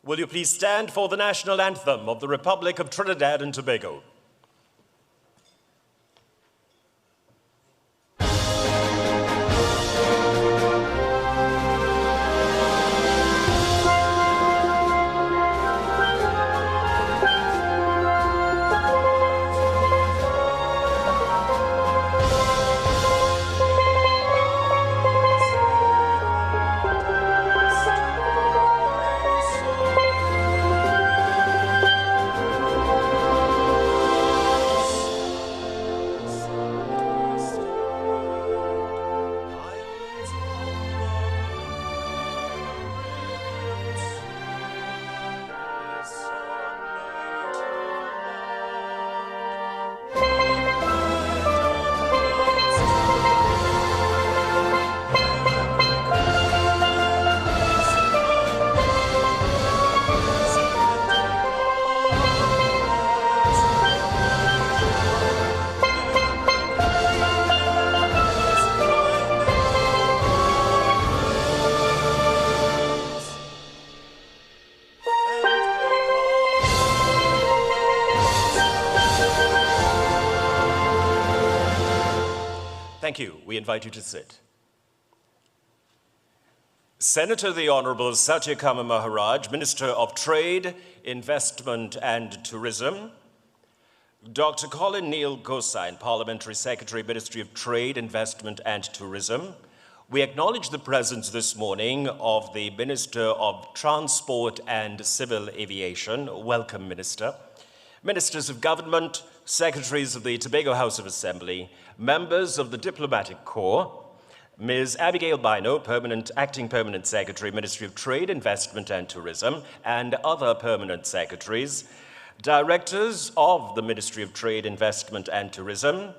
Will you please stand for the national anthem of the Republic of Trinidad and Tobago? Thank you. We invite you to sit. Senator the Honourable Satyakama Maharaj, Minister of Trade, Investment and Tourism. Dr. Colin Neil Gosine, Parliamentary Secretary, Ministry of Trade, Investment and Tourism. We acknowledge the presence this morning of the Minister of Transport and Civil Aviation. Welcome, Minister. Ministers of Government, Secretaries of the Tobago House of Assembly, members of the Diplomatic Corps, Ms. Abigail Bino, Acting Permanent Secretary, Ministry of Trade, Investment and Tourism, and other permanent secretaries, directors of the Ministry of Trade, Investment and Tourism,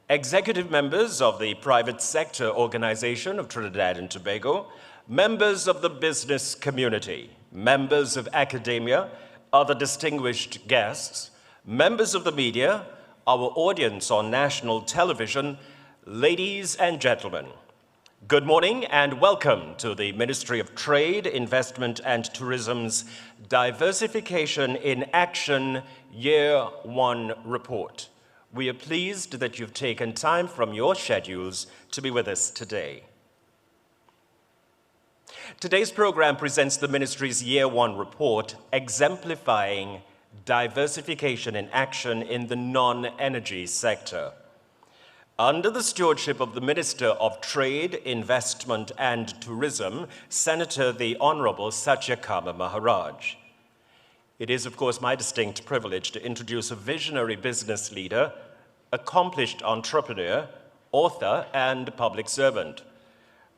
executive members of the Private Sector Organization of Trinidad and Tobago, members of the business community, members of academia, other distinguished guests, members of the media, our audience on national television, ladies and gentlemen, good morning and welcome to the Ministry of Trade, Investment and Tourism's Diversification in Action Year 1 report. We are pleased that you've taken time from your schedules to be with us today. Today's program presents the Ministry's Year 1 report, exemplifying diversification in action in the non-energy sector. Under the stewardship of the Minister of Trade, Investment and Tourism, Senator the Honourable Satyakama Maharaj. It is, of course, my distinct privilege to introduce a visionary business leader, accomplished entrepreneur, author, and public servant.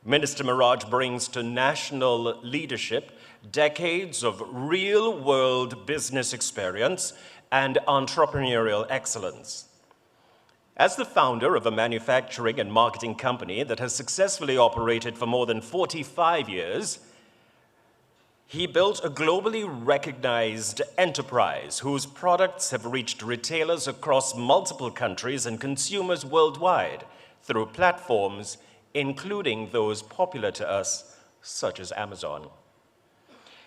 Minister Maharaj brings to national leadership decades of real-world business experience and entrepreneurial excellence. As the founder of a manufacturing and marketing company that has successfully operated for more than 45 years, he built a globally recognized enterprise whose products have reached retailers across multiple countries and consumers worldwide through platforms including those popular to us, such as Amazon.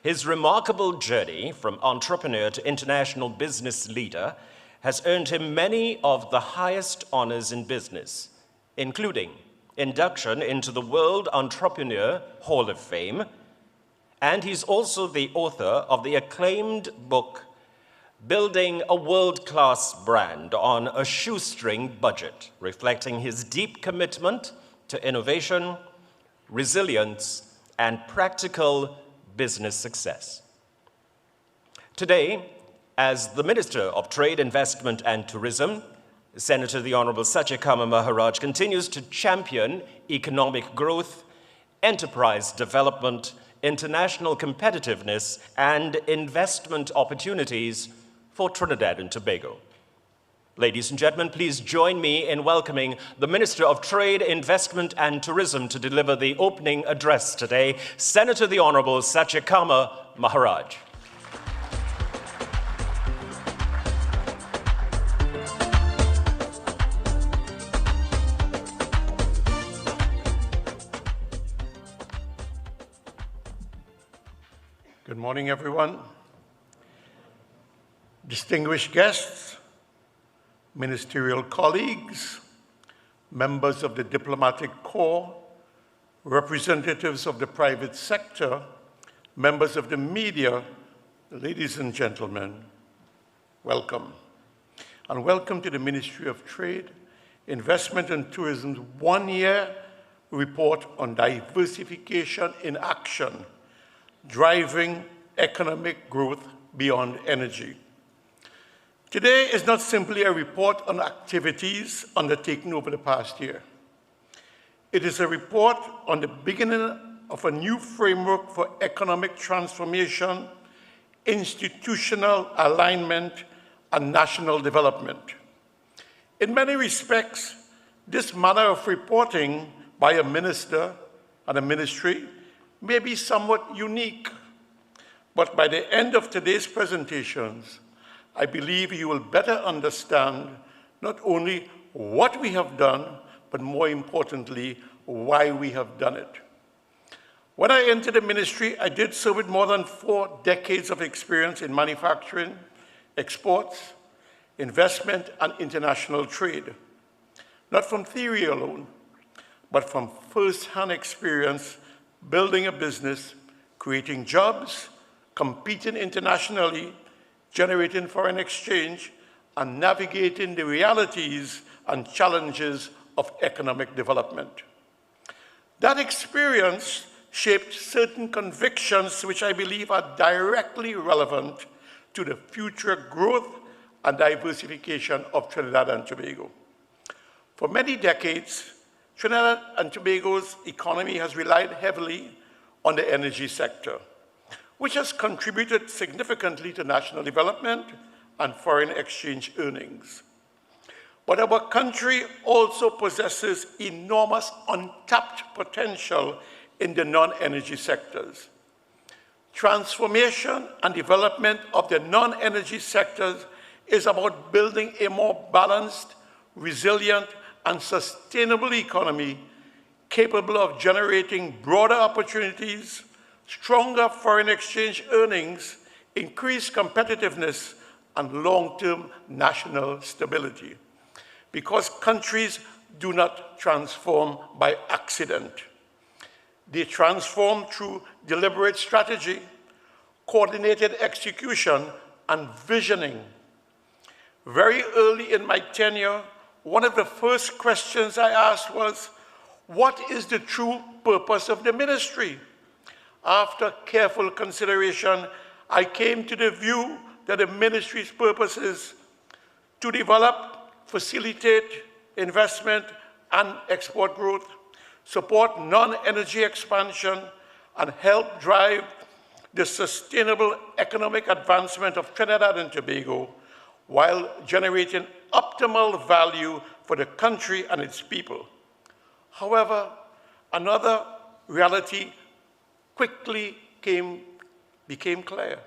His remarkable journey from entrepreneur to international business leader has earned him many of the highest honors in business, including induction into the World Entrepreneur Hall of Fame, and he's also the author of the acclaimed book, Building a World-Class Brand on a Shoestring Budget, reflecting his deep commitment to innovation, resilience, and practical business success. Today, as the Minister of Trade, Investment and Tourism, Senator the Honourable Satyakama Maharaj continues to champion economic growth, enterprise development, international competitiveness, and investment opportunities for Trinidad and Tobago. Ladies and gentlemen, please join me in welcoming the Minister of Trade, Investment and Tourism to deliver the opening address today, Senator the Honourable Satyakama Maharaj. Good morning, everyone. distinguished guests, ministerial colleagues, members of the diplomatic corps, representatives of the private sector, members of the media, ladies and gentlemen, welcome. And welcome to the Ministry of Trade, Investment and Tourism's one-year report on diversification in action, driving economic growth beyond energy. Today is not simply a report on activities undertaken over the past year. It is a report on the beginning of a new framework for economic transformation, institutional alignment, and national development. In many respects, this manner of reporting by a minister and a ministry may be somewhat unique, but by the end of today's presentations, I believe you will better understand not only what we have done, but more importantly, why we have done it. When I entered the ministry, I did so with more than 4 decades of experience in manufacturing, exports, investment, and international trade. Not from theory alone, but from first-hand experience building a business, creating jobs, competing internationally, generating foreign exchange, and navigating the realities and challenges of economic development. That experience shaped certain convictions which I believe are directly relevant to the future growth and diversification of Trinidad and Tobago. For many decades, Trinidad and Tobago's economy has relied heavily on the energy sector, which has contributed significantly to national development and foreign exchange earnings. But our country also possesses enormous untapped potential in the non-energy sectors. Transformation and development of the non-energy sectors is about building a more balanced, resilient, and sustainable economy capable of generating broader opportunities, stronger foreign exchange earnings, increased competitiveness, and long-term national stability. Because countries do not transform by accident. They transform through deliberate strategy, coordinated execution, and visioning. Very early in my tenure, one of the first questions I asked was, what is the true purpose of the ministry? After careful consideration, I came to the view that the ministry's purpose is to develop, facilitate investment and export growth, support non-energy expansion, and help drive the sustainable economic advancement of Trinidad and Tobago while generating optimal value for the country and its people. However, another reality quickly became clear.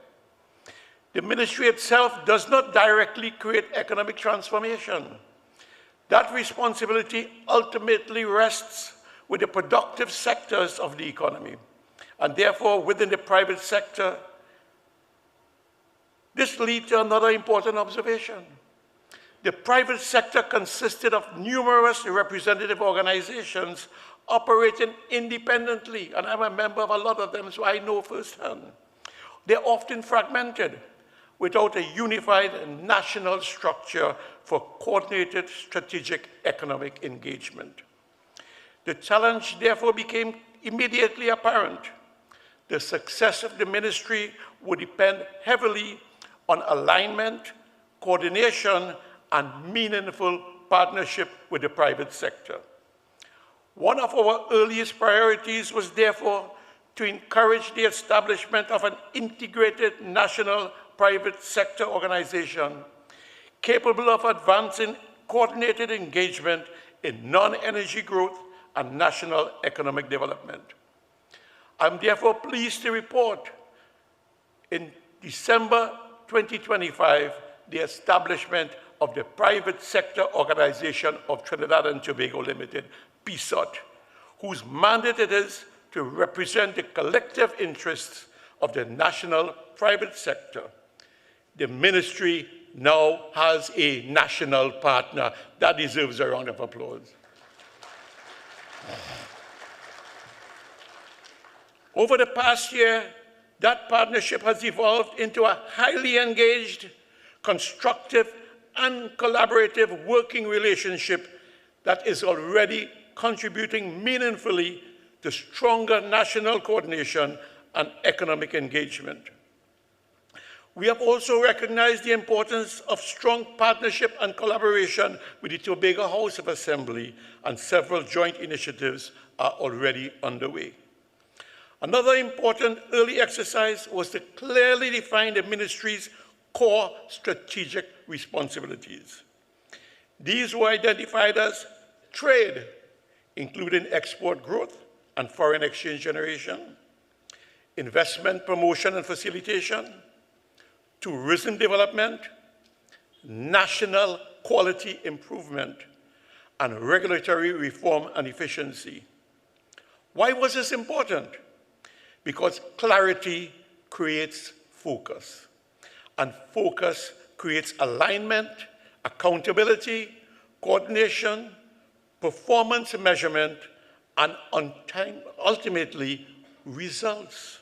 The ministry itself does not directly create economic transformation. That responsibility ultimately rests with the productive sectors of the economy, and therefore within the private sector. This leads to another important observation. The private sector consisted of numerous representative organizations operating independently, and I'm a member of a lot of them, so I know firsthand. They're often fragmented without a unified national structure for coordinated strategic economic engagement. The challenge therefore became immediately apparent. The success of the ministry would depend heavily on alignment, coordination, and meaningful partnership with the private sector. One of our earliest priorities was therefore to encourage the establishment of an integrated national private sector organization capable of advancing coordinated engagement in non-energy growth and national economic development. I'm therefore pleased to report in December 2025 the establishment of the Private Sector Organization of Trinidad and Tobago Limited, PSOT, whose mandate it is to represent the collective interests of the national private sector. the ministry now has a national partner. That deserves a round of applause. Over the past year, that partnership has evolved into a highly engaged, constructive, and collaborative working relationship that is already contributing meaningfully to stronger national coordination and economic engagement. We have also recognized the importance of strong partnership and collaboration with the Tobago House of Assembly, and several joint initiatives are already underway. Another important early exercise was to clearly define the ministry's core strategic responsibilities. These were identified as trade, including export growth and foreign exchange generation, investment promotion and facilitation, tourism development, national quality improvement, and regulatory reform and efficiency. Why was this important? Because clarity creates focus, and focus creates alignment, accountability, coordination, performance measurement, and ultimately results.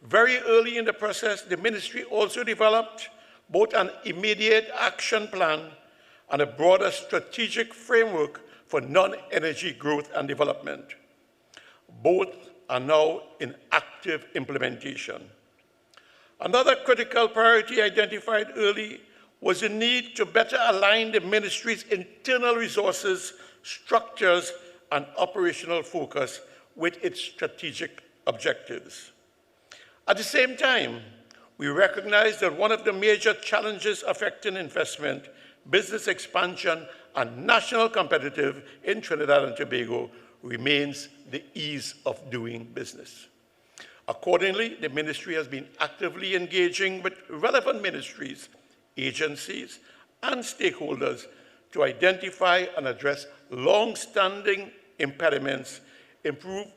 Very early in the process, the ministry also developed both an immediate action plan and a broader strategic framework for non-energy growth and development. Both are now in active implementation. Another critical priority identified early was the need to better align the ministry's internal resources, structures, and operational focus with its strategic objectives. At the same time, we recognize that one of the major challenges affecting investment, business expansion, and national competitiveness in Trinidad and Tobago remains the ease of doing business. Accordingly, the ministry has been actively engaging with relevant ministries, agencies, and stakeholders to identify and address long-standing impediments, improve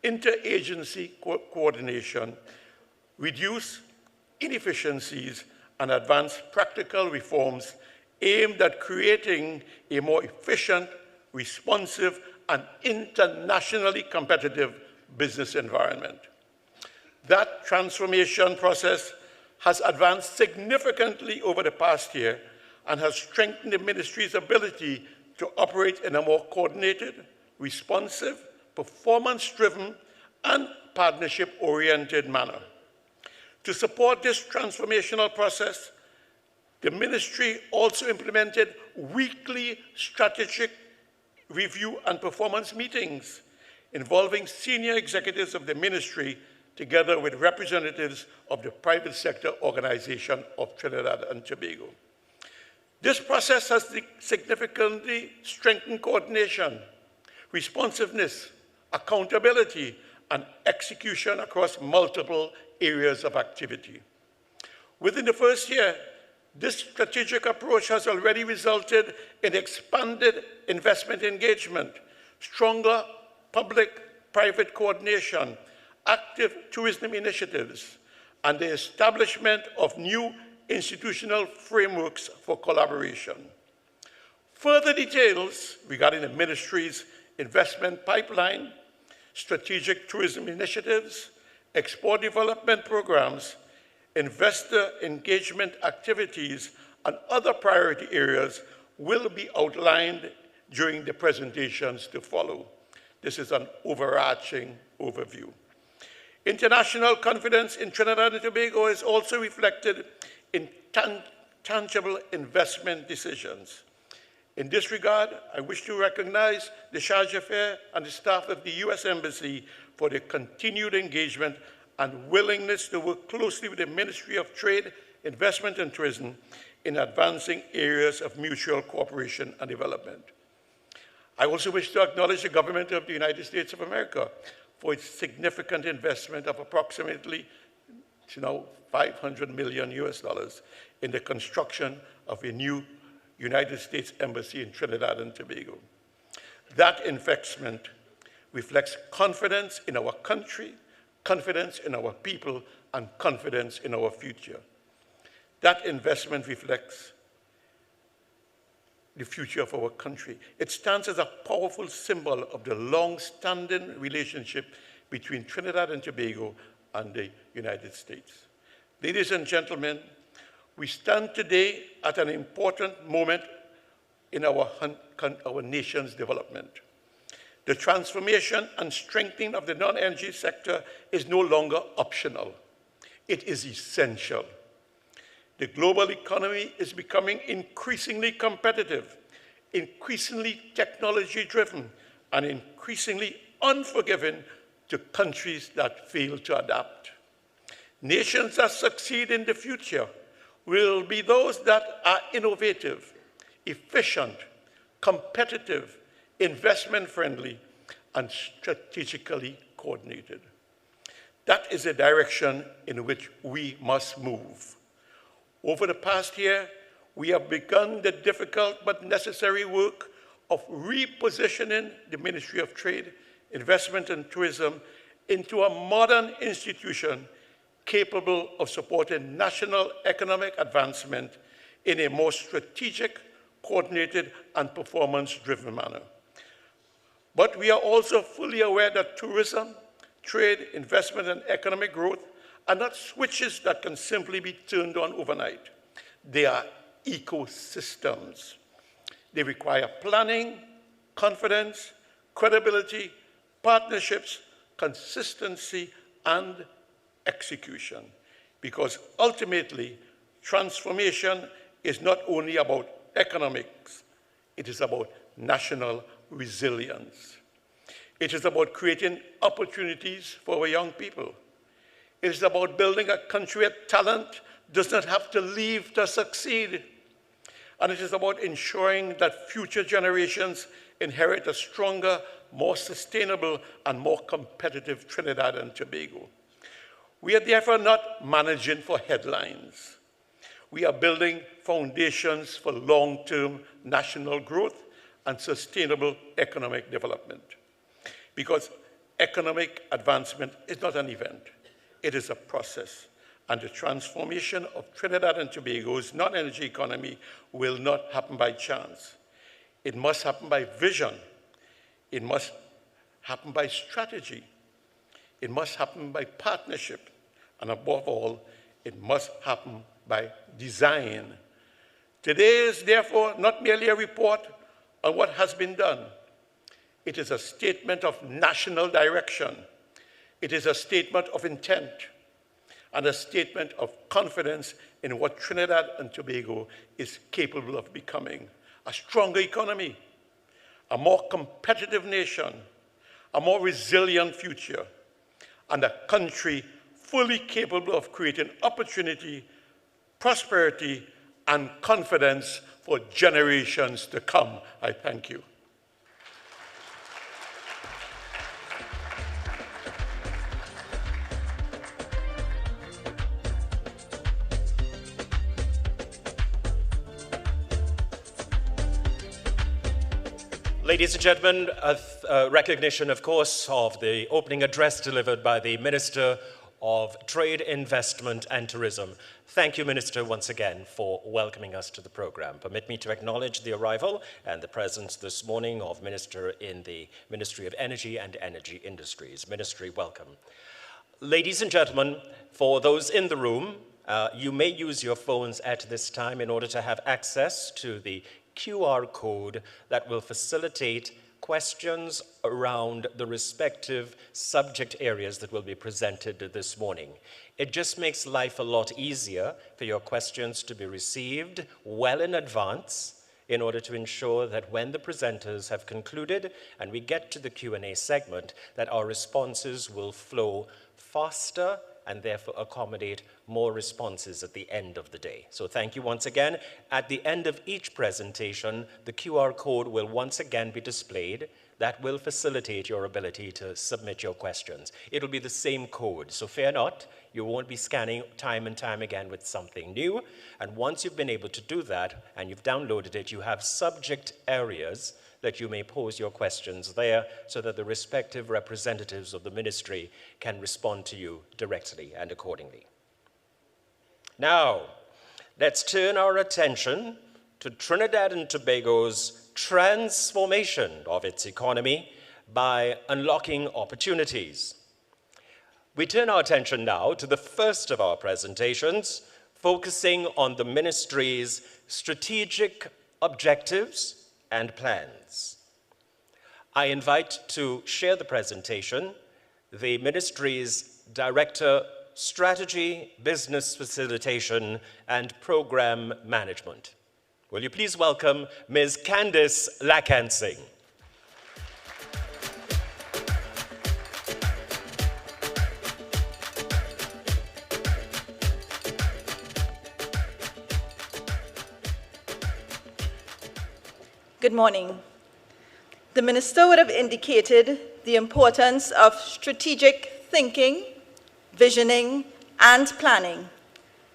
interagency coordination, reduce inefficiencies, and advance practical reforms aimed at creating a more efficient, responsive, and internationally competitive business environment. That transformation process has advanced significantly over the past year and has strengthened the ministry's ability to operate in a more coordinated, responsive, performance-driven, and partnership-oriented manner. To support this transformational process, the ministry also implemented weekly strategic review and performance meetings involving senior executives of the ministry together with representatives of the private sector organization of Trinidad and Tobago. This process has significantly strengthened coordination, responsiveness, accountability, and execution across multiple areas of activity. Within the first year, this strategic approach has already resulted in expanded investment engagement, stronger public-private coordination, active tourism initiatives, and the establishment of new institutional frameworks for collaboration. Further details regarding the ministry's investment pipeline, strategic tourism initiatives, export development programs, investor engagement activities, and other priority areas will be outlined during the presentations to follow. This is an overarching overview. International confidence in Trinidad and Tobago is also reflected in tangible investment decisions. In this regard, I wish to recognize the Charge d'Affaires and the staff of the U.S. Embassy for their continued engagement and willingness to work closely with the Ministry of Trade, Investment and Tourism in advancing areas of mutual cooperation and development. I also wish to acknowledge the government of the United States of America for its significant investment of approximately $500 million in the construction of a new United States Embassy in Trinidad and Tobago. That investment reflects confidence in our country, confidence in our people, and confidence in our future. That investment reflects the future of our country. It stands as a powerful symbol of the long-standing relationship between Trinidad and Tobago and the United States. Ladies and gentlemen, we stand today at an important moment in our nation's development. The transformation and strengthening of the non-energy sector is no longer optional. It is essential. The global economy is becoming increasingly competitive, increasingly technology-driven, and increasingly unforgiving to countries that fail to adapt. Nations that succeed in the future will be those that are innovative, efficient, competitive, investment-friendly, and strategically coordinated. That is the direction in which we must move. Over the past year, we have begun the difficult but necessary work of repositioning the Ministry of Trade, Investment and Tourism into a modern institution capable of supporting national economic advancement in a more strategic, coordinated, and performance-driven manner. But we are also fully aware that tourism, trade, investment, and economic growth are not switches that can simply be turned on overnight. They are ecosystems. They require planning, confidence, credibility, partnerships, consistency, and execution. Because ultimately, transformation is not only about economics, it is about national resilience. It is about creating opportunities for our young people. It is about building a country where talent does not have to leave to succeed. And it is about ensuring that future generations inherit a stronger, more sustainable, and more competitive Trinidad and Tobago. We are therefore not managing for headlines. We are building foundations for long-term national growth and sustainable economic development. Because economic advancement is not an event. It is a process, and the transformation of Trinidad and Tobago's non-energy economy will not happen by chance. It must happen by vision. It must happen by strategy. It must happen by partnership. And above all, it must happen by design. Today is therefore not merely a report on what has been done. It is a statement of national direction. It is a statement of intent and a statement of confidence in what Trinidad and Tobago is capable of becoming. A stronger economy, a more competitive nation, a more resilient future, and a country fully capable of creating opportunity, prosperity, and confidence for generations to come. I thank you. Ladies and gentlemen, a recognition, of course, of the opening address delivered by the Minister of Trade, Investment and Tourism. Thank you, Minister, once again for welcoming us to the program. Permit me to acknowledge the arrival and the presence this morning of Minister in the Ministry of Energy and Energy Industries. Ministry, welcome. Ladies and gentlemen, for those in the room, you may use your phones at this time in order to have access to the QR code that will facilitate questions around the respective subject areas that will be presented this morning. It just makes life a lot easier for your questions to be received well in advance in order to ensure that when the presenters have concluded and we get to the Q&A segment, that our responses will flow faster and therefore accommodate more responses at the end of the day. So thank you once again. At the end of each presentation, the QR code will once again be displayed. That will facilitate your ability to submit your questions. It'll be the same code, so fear not. You won't be scanning time and time again with something new. And once you've been able to do that and you've downloaded it, you have subject areas that you may pose your questions there so that the respective representatives of the ministry can respond to you directly and accordingly. Now, let's turn our attention to Trinidad and Tobago's transformation of its economy by unlocking opportunities. We turn our attention now to the first of our presentations, focusing on the ministry's strategic objectives and plans. I invite to share the presentation the ministry's Director, Strategy, Business Facilitation, and Program Management. Will you please welcome Ms. Candice Lakansing. Good morning. The Minister would have indicated the importance of strategic thinking, visioning, and planning.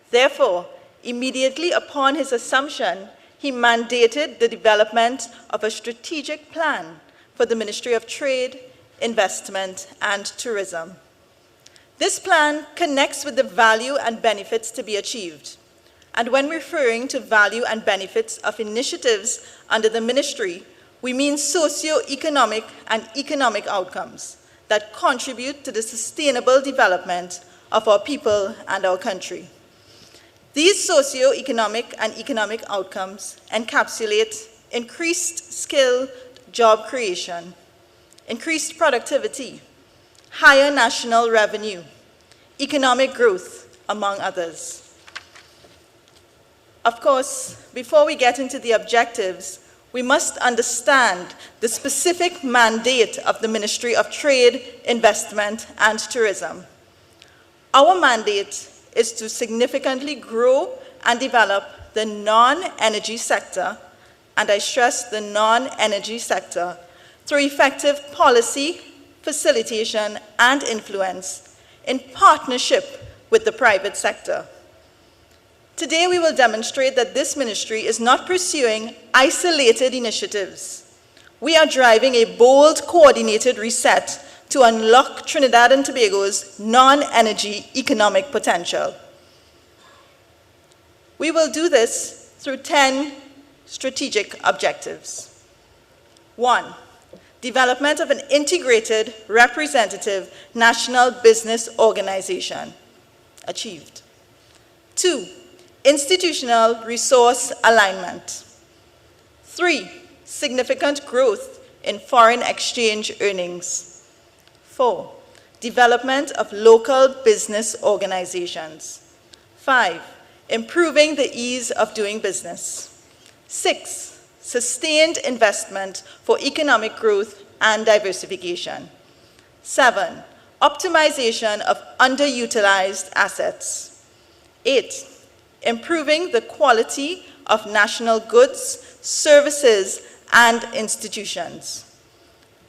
Therefore, immediately upon his assumption, he mandated the development of a strategic plan for the Ministry of Trade, Investment, and Tourism. This plan connects with the value and benefits to be achieved. And when referring to value and benefits of initiatives under the ministry, we mean socio-economic and economic outcomes that contribute to the sustainable development of our people and our country. These socio-economic and economic outcomes encapsulate increased skill job creation, increased productivity, higher national revenue, economic growth, among others. Of course, before we get into the objectives, we must understand the specific mandate of the Ministry of Trade, Investment, and Tourism. Our mandate is to significantly grow and develop the non-energy sector, and I stress the non-energy sector, through effective policy, facilitation, and influence in partnership with the private sector. Today, we will demonstrate that this ministry is not pursuing isolated initiatives. We are driving a bold, coordinated reset to unlock Trinidad and Tobago's non-energy economic potential. We will do this through 10 strategic objectives. 1, development of an integrated, representative national business organization. Achieved. 2, institutional resource alignment. 3, significant growth in foreign exchange earnings. 4, development of local business organizations. 5, improving the ease of doing business. 6, sustained investment for economic growth and diversification. 7, optimization of underutilized assets. 8, improving the quality of national goods, services, and institutions.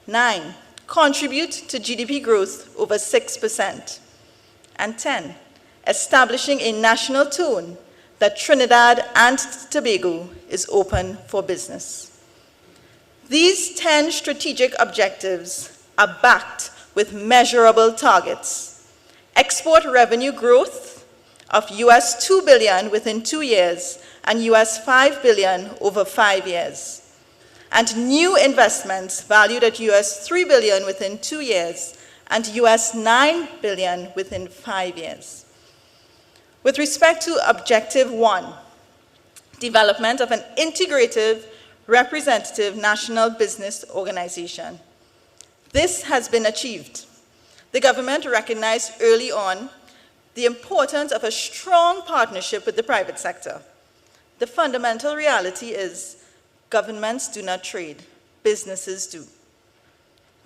9, contribute to GDP growth over 6%. And 10, establishing a national tone that Trinidad and Tobago is open for business. These 10 strategic objectives are backed with measurable targets. Export revenue growth of US $2 billion within 2 years and US $5 billion over 5 years. And new investments valued at US $3 billion within 2 years and US $9 billion within 5 years. With respect to Objective 1, development of an integrative, representative national business organization. This has been achieved. The government recognized early on the importance of a strong partnership with the private sector. The fundamental reality is governments do not trade, businesses do.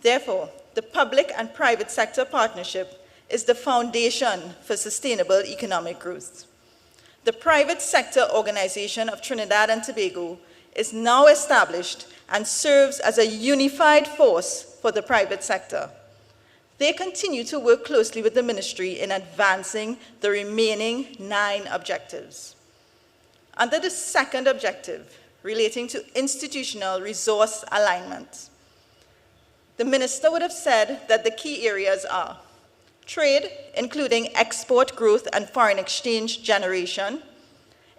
Therefore, the public and private sector partnership is the foundation for sustainable economic growth. The private sector organization of Trinidad and Tobago is now established and serves as a unified force for the private sector. They continue to work closely with the ministry in advancing the remaining 9 objectives. Under the second objective, relating to institutional resource alignment, the minister would have said that the key areas are trade, including export growth and foreign exchange generation,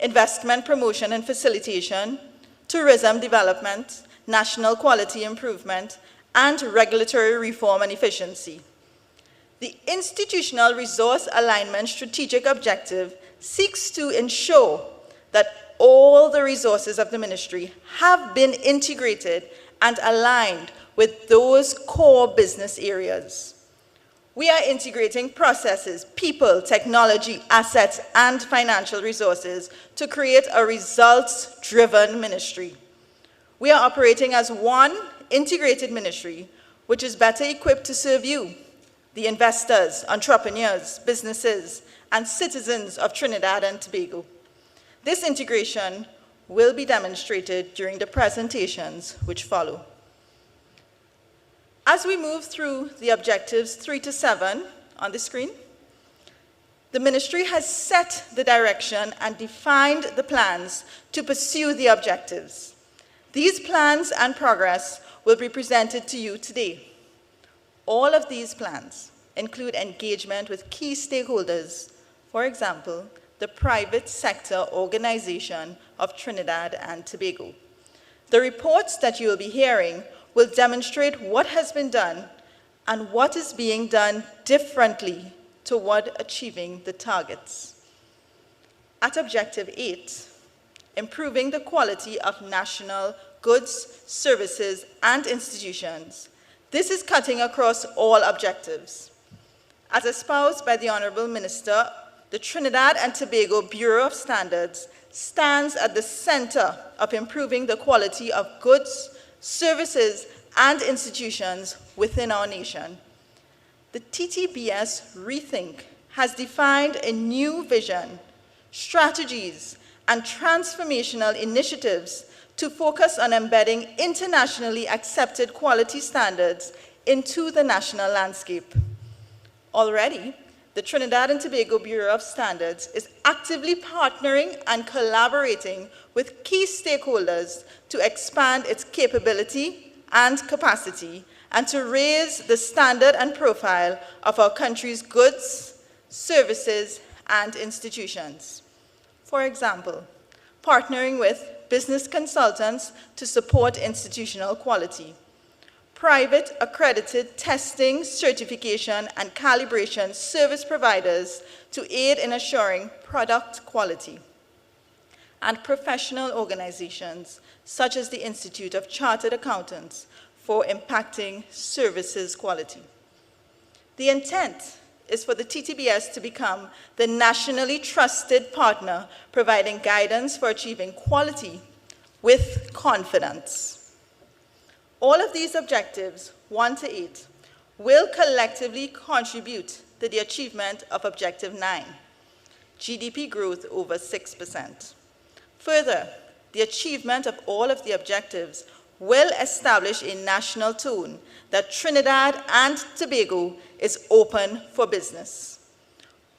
investment promotion and facilitation, tourism development, national quality improvement, and regulatory reform and efficiency. The Institutional Resource Alignment Strategic Objective seeks to ensure that all the resources of the ministry have been integrated and aligned with those core business areas. We are integrating processes, people, technology, assets, and financial resources to create a results-driven ministry. We are operating as one integrated ministry, which is better equipped to serve you, the investors, entrepreneurs, businesses, and citizens of Trinidad and Tobago. This integration will be demonstrated during the presentations which follow. As we move through the objectives 3 to 7 on the screen, the ministry has set the direction and defined the plans to pursue the objectives. These plans and progress will be presented to you today. All of these plans include engagement with key stakeholders, for example, the private sector organization of Trinidad and Tobago. The reports that you will be hearing will demonstrate what has been done and what is being done differently toward achieving the targets. At Objective 8, improving the quality of national goods, services, and institutions. This is cutting across all objectives. As espoused by the Honourable Minister, the Trinidad and Tobago Bureau of Standards stands at the center of improving the quality of goods, services, and institutions within our nation. The TTBS Rethink has defined a new vision, strategies, and transformational initiatives to focus on embedding internationally accepted quality standards into the national landscape. Already, the Trinidad and Tobago Bureau of Standards is actively partnering and collaborating with key stakeholders to expand its capability and capacity and to raise the standard and profile of our country's goods, services, and institutions. For example, partnering with business consultants to support institutional quality, private accredited testing, certification, and calibration service providers to aid in assuring product quality, and professional organizations such as the Institute of Chartered Accountants for impacting services quality. The intent is for the TTBS to become the nationally trusted partner providing guidance for achieving quality with confidence. All of these objectives, 1 to 8, will collectively contribute to the achievement of Objective 9, GDP growth over 6%. Further, the achievement of all of the objectives will establish a national tone that Trinidad and Tobago is open for business.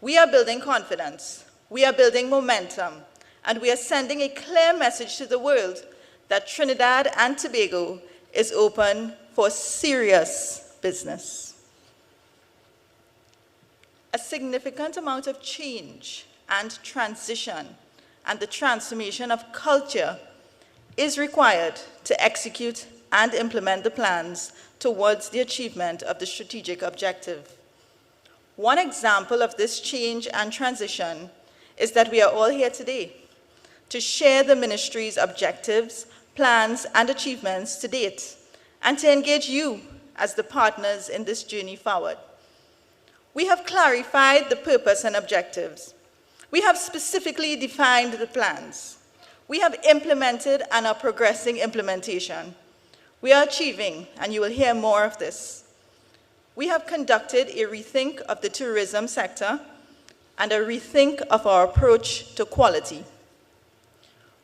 We are building confidence, we are building momentum, and we are sending a clear message to the world that Trinidad and Tobago is open for serious business. A significant amount of change and transition and the transformation of culture is required to execute and implement the plans towards the achievement of the strategic objective. One example of this change and transition is that we are all here today to share the ministry's objectives, plans, and achievements to date, and to engage you as the partners in this journey forward. We have clarified the purpose and objectives. We have specifically defined the plans. We have implemented and are progressing implementation. We are achieving, and you will hear more of this. We have conducted a rethink of the tourism sector and a rethink of our approach to quality.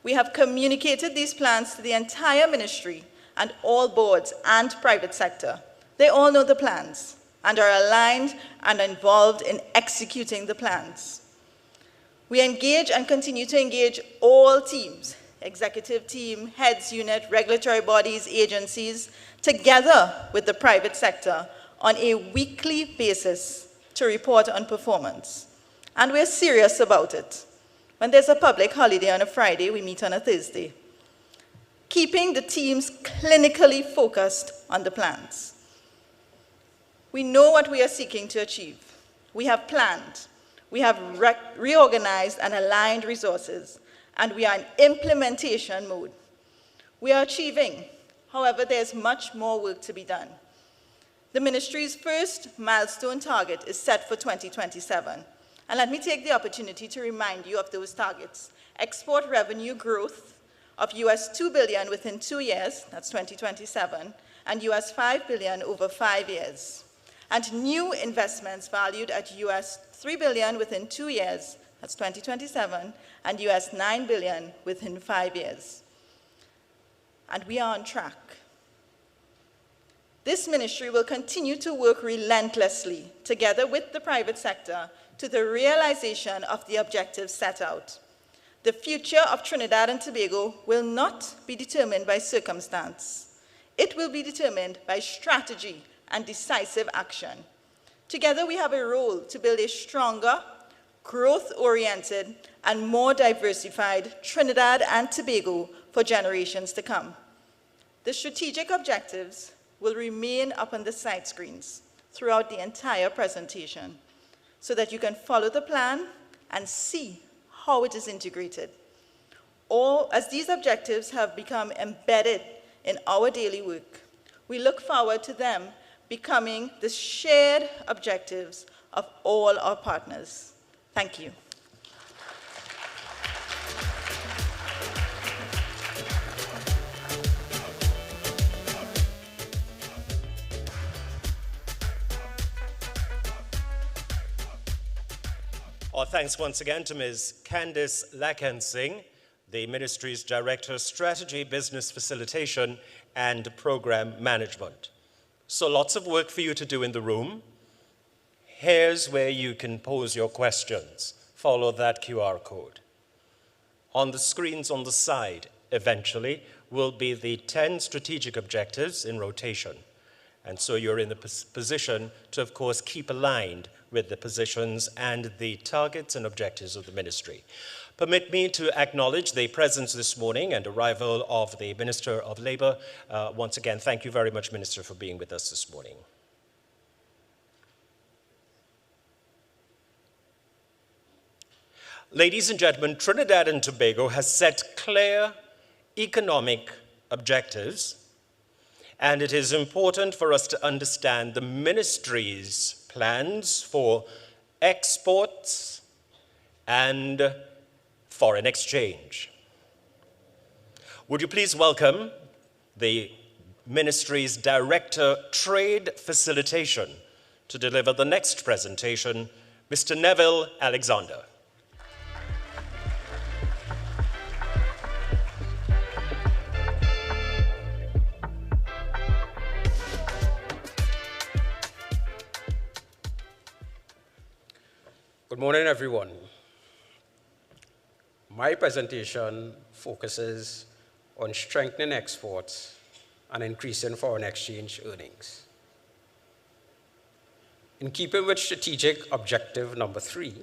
We have communicated these plans to the entire ministry and all boards and private sector. They all know the plans and are aligned and involved in executing the plans. We engage and continue to engage all teams, executive team, heads unit, regulatory bodies, agencies, together with the private sector on a weekly basis to report on performance. And we're serious about it. When there's a public holiday on a Friday, we meet on a Thursday. Keeping the teams clinically focused on the plans. We know what we are seeking to achieve. We have planned. We have reorganized and aligned resources, and we are in implementation mode. We are achieving. However, there's much more work to be done. The ministry's first milestone target is set for 2027. And let me take the opportunity to remind you of those targets. Export revenue growth of US $2 billion within 2 years, that's 2027, and US $5 billion over 5 years. And new investments valued at US $3 billion within 2 years, that's 2027, and US $9 billion within 5 years. And we are on track. This ministry will continue to work relentlessly, together with the private sector, to the realization of the objectives set out. The future of Trinidad and Tobago will not be determined by circumstance. It will be determined by strategy and decisive action. Together, we have a role to build a stronger, growth-oriented, and more diversified Trinidad and Tobago for generations to come. The strategic objectives will remain up on the side screens throughout the entire presentation so that you can follow the plan and see how it is integrated. As these objectives have become embedded in our daily work, we look forward to them becoming the shared objectives of all our partners. Thank you. Our thanks once again to Ms. Candice Lakensing, the Ministry's Director, Strategy, Business Facilitation, and Program Management. So lots of work for you to do in the room. Here's where you can pose your questions. Follow that QR code. On the screens on the side, eventually, will be the 10 strategic objectives in rotation. And so you're in the position to, of course, keep aligned with the positions and the targets and objectives of the ministry. Permit me to acknowledge the presence this morning and arrival of the Minister of Labour. Once again, thank you very much, Minister, for being with us this morning. Ladies and gentlemen, Trinidad and Tobago has set clear economic objectives, and it is important for us to understand the ministry's plans for exports and foreign exchange. Would you please welcome the ministry's Director, Trade Facilitation, to deliver the next presentation, Mr. Neville Alexander. Good morning, everyone. My presentation focuses on strengthening exports and increasing foreign exchange earnings. In keeping with strategic objective number 3,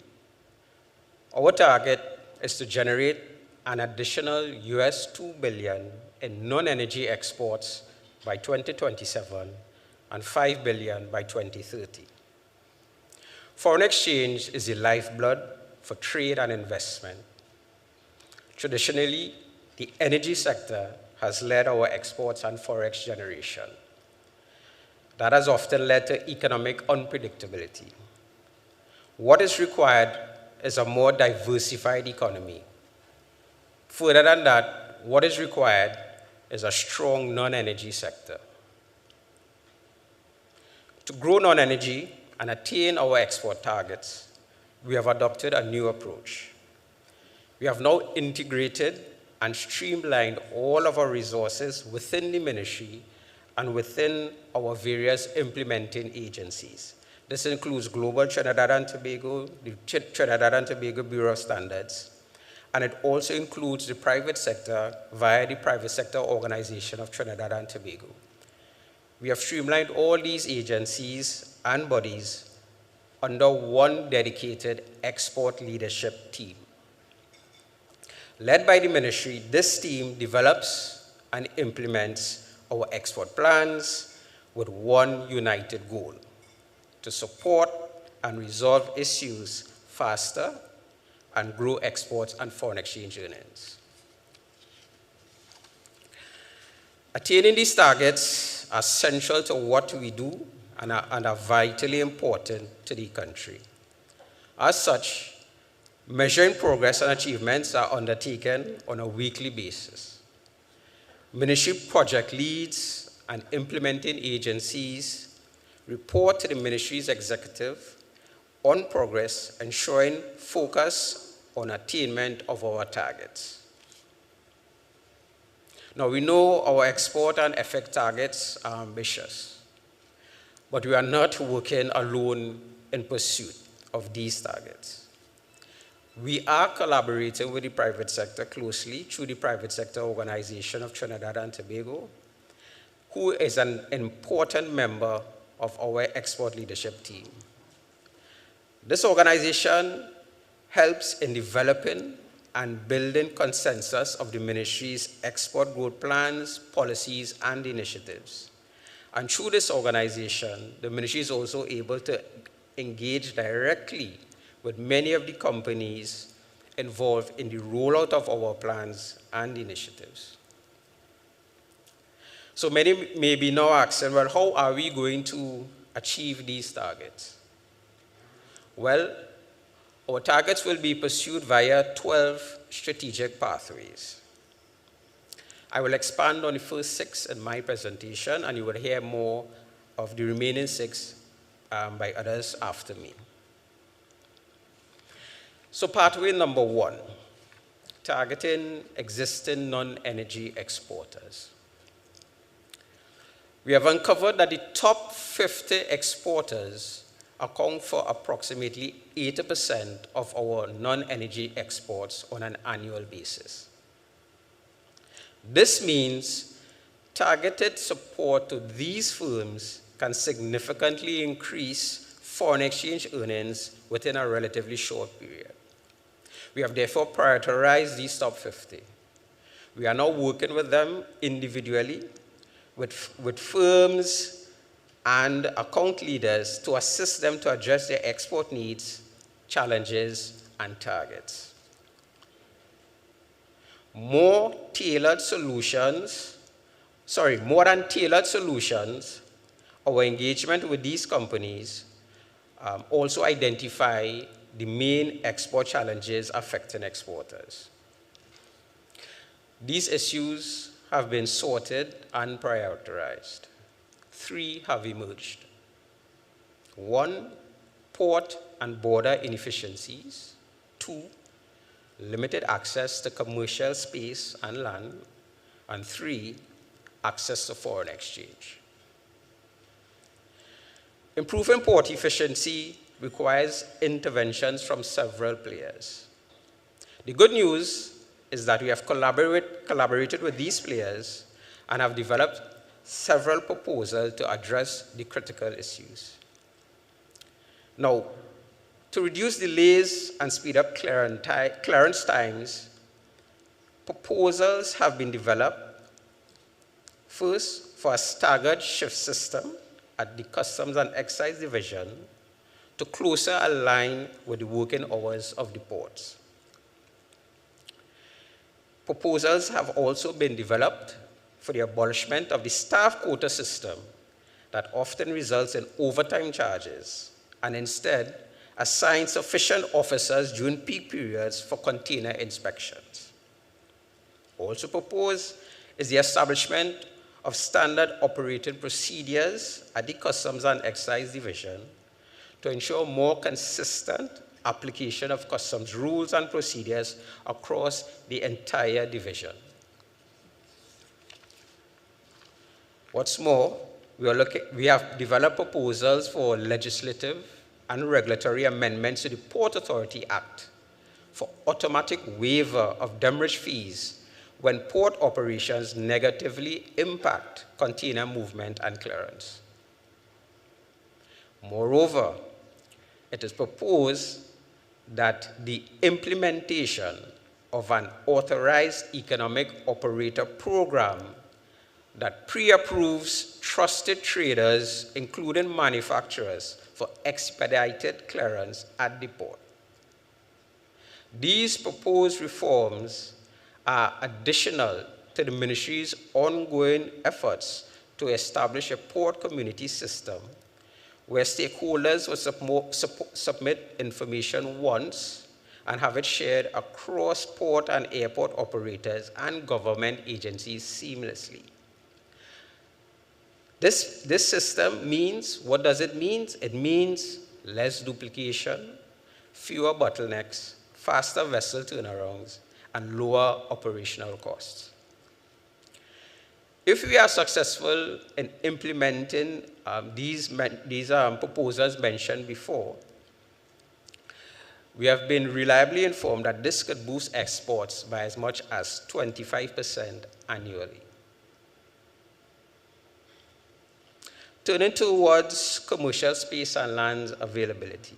our target is to generate an additional US $2 billion in non-energy exports by 2027 and $5 billion by 2030. Foreign exchange is the lifeblood for trade and investment. Traditionally, the energy sector has led our exports and forex generation. That has often led to economic unpredictability. What is required is a more diversified economy. Further than that, what is required is a strong non-energy sector. To grow non-energy and attain our export targets, we have adopted a new approach. We have now integrated and streamlined all of our resources within the ministry and within our various implementing agencies. This includes Global Trinidad and Tobago, the Trinidad and Tobago Bureau of Standards, and it also includes the private sector via the Private Sector Organization of Trinidad and Tobago. We have streamlined all these agencies and bodies under one dedicated export leadership team. Led by the ministry, this team develops and implements our export plans with one united goal: to support and resolve issues faster and grow exports and foreign exchange earnings. Attaining these targets are central to what we do and are vitally important to the country. As such, measuring progress and achievements are undertaken on a weekly basis. Ministry project leads and implementing agencies report to the ministry's executive on progress, ensuring focus on attainment of our targets. Now, we know our export and FX targets are ambitious, but we are not working alone in pursuit of these targets. We are collaborating with the private sector closely through the Private Sector Organization of Trinidad and Tobago, who is an important member of our export leadership team. This organization helps in developing and building consensus of the ministry's export growth plans, policies, and initiatives. And through this organization, the ministry is also able to engage directly with many of the companies involved in the rollout of our plans and initiatives. So many may be now asking, well, how are we going to achieve these targets? Well, our targets will be pursued via 12 strategic pathways. I will expand on the first 6 in my presentation, and you will hear more of the remaining 6 by others after me. So pathway number 1, targeting existing non-energy exporters. We have uncovered that the top 50 exporters account for approximately 80% of our non-energy exports on an annual basis. This means targeted support to these firms can significantly increase foreign exchange earnings within a relatively short period. We have therefore prioritized these top 50. We are now working with them individually, with firms and account leaders to assist them to address their export needs, challenges, and targets. More than tailored solutions, our engagement with these companies also identify the main export challenges affecting exporters. These issues have been sorted and prioritized. 3 have emerged. 1, port and border inefficiencies. 2, limited access to commercial space and land. And 3, access to foreign exchange. Improving port efficiency requires interventions from several players. The good news is that we have collaborated with these players and have developed several proposals to address the critical issues. Now, to reduce delays and speed up clearance times, proposals have been developed. First, for a staggered shift system at the Customs and Excise Division to closer align with the working hours of the ports. Proposals have also been developed for the abolishment of the staff quota system that often results in overtime charges, and instead assign sufficient officers during peak periods for container inspections. Also proposed is the establishment of standard operating procedures at the Customs and Excise Division to ensure more consistent application of customs rules and procedures across the entire division. What's more, we have developed proposals for legislative and regulatory amendments to the Port Authority Act for automatic waiver of demurrage fees when port operations negatively impact container movement and clearance. Moreover, it is proposed that the implementation of an authorized economic operator program that pre-approves trusted traders, including manufacturers, for expedited clearance at the port. These proposed reforms are additional to the ministry's ongoing efforts to establish a port community system where stakeholders will submit information once and have it shared across port and airport operators and government agencies seamlessly. This system means, what does it mean? It means less duplication, fewer bottlenecks, faster vessel turnarounds, and lower operational costs. If we are successful in implementing these proposals mentioned before, we have been reliably informed that this could boost exports by as much as 25% annually. Turning towards commercial space and land availability.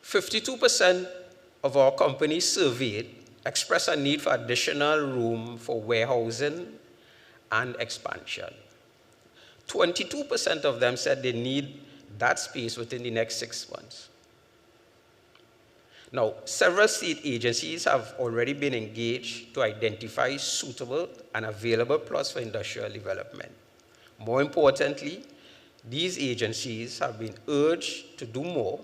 52% of our companies surveyed express a need for additional room for warehousing and expansion. 22% of them said they need that space within the next 6 months. Now, several state agencies have already been engaged to identify suitable and available plots for industrial development. More importantly, these agencies have been urged to do more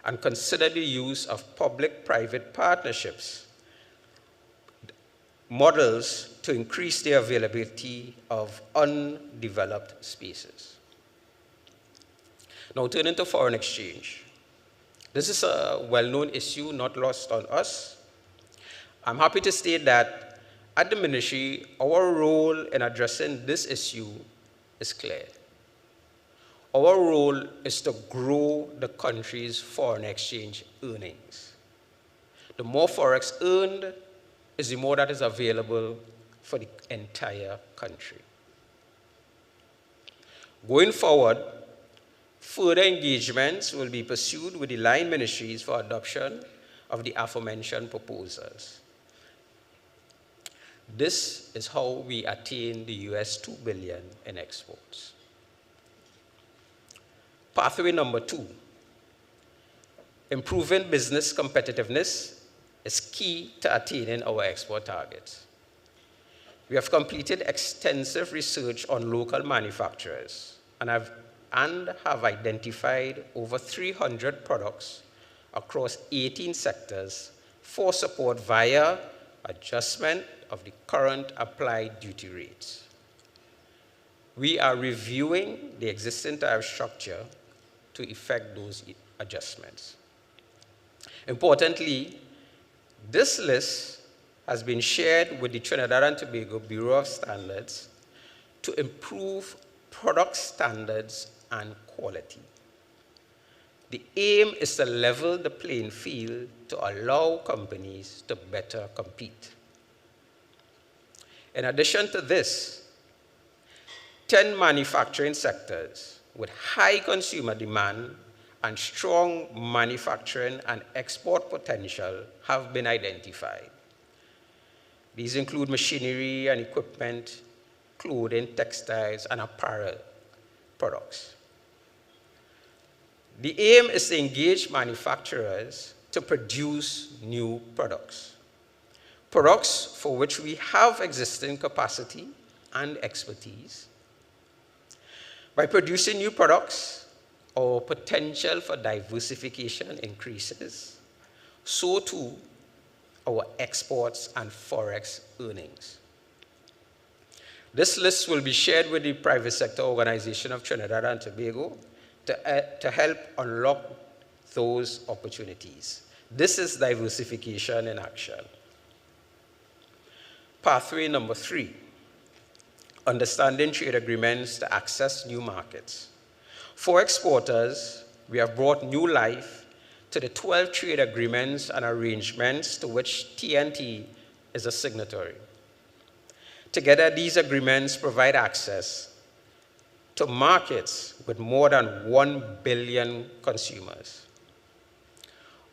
and consider the use of public-private partnerships models to increase the availability of undeveloped spaces. Now, turning to foreign exchange. This is a well-known issue not lost on us. I'm happy to state that at the ministry, our role in addressing this issue is clear. Our role is to grow the country's foreign exchange earnings. The more forex earned is the more that is available for the entire country. Going forward, further engagements will be pursued with the line ministries for adoption of the aforementioned proposals. This is how we attain the US $2 billion in exports. Pathway number 2, improving business competitiveness is key to attaining our export targets. We have completed extensive research on local manufacturers and have identified over 300 products across 18 sectors for support via adjustment of the current applied duty rates. We are reviewing the existing tariff structure to effect those adjustments. Importantly, this list has been shared with the Trinidad and Tobago Bureau of Standards to improve product standards and quality. The aim is to level the playing field to allow companies to better compete. In addition to this, 10 manufacturing sectors with high consumer demand and strong manufacturing and export potential have been identified. These include machinery and equipment, clothing, textiles, and apparel products. The aim is to engage manufacturers to produce new products, products for which we have existing capacity and expertise. By producing new products, our potential for diversification increases, so too our exports and forex earnings. This list will be shared with the private sector organization of Trinidad and Tobago to help unlock those opportunities. This is diversification in action. Pathway number 3, understanding trade agreements to access new markets. For exporters, we have brought new life to the 12 trade agreements and arrangements to which TNT is a signatory. Together, these agreements provide access to markets with more than 1 billion consumers.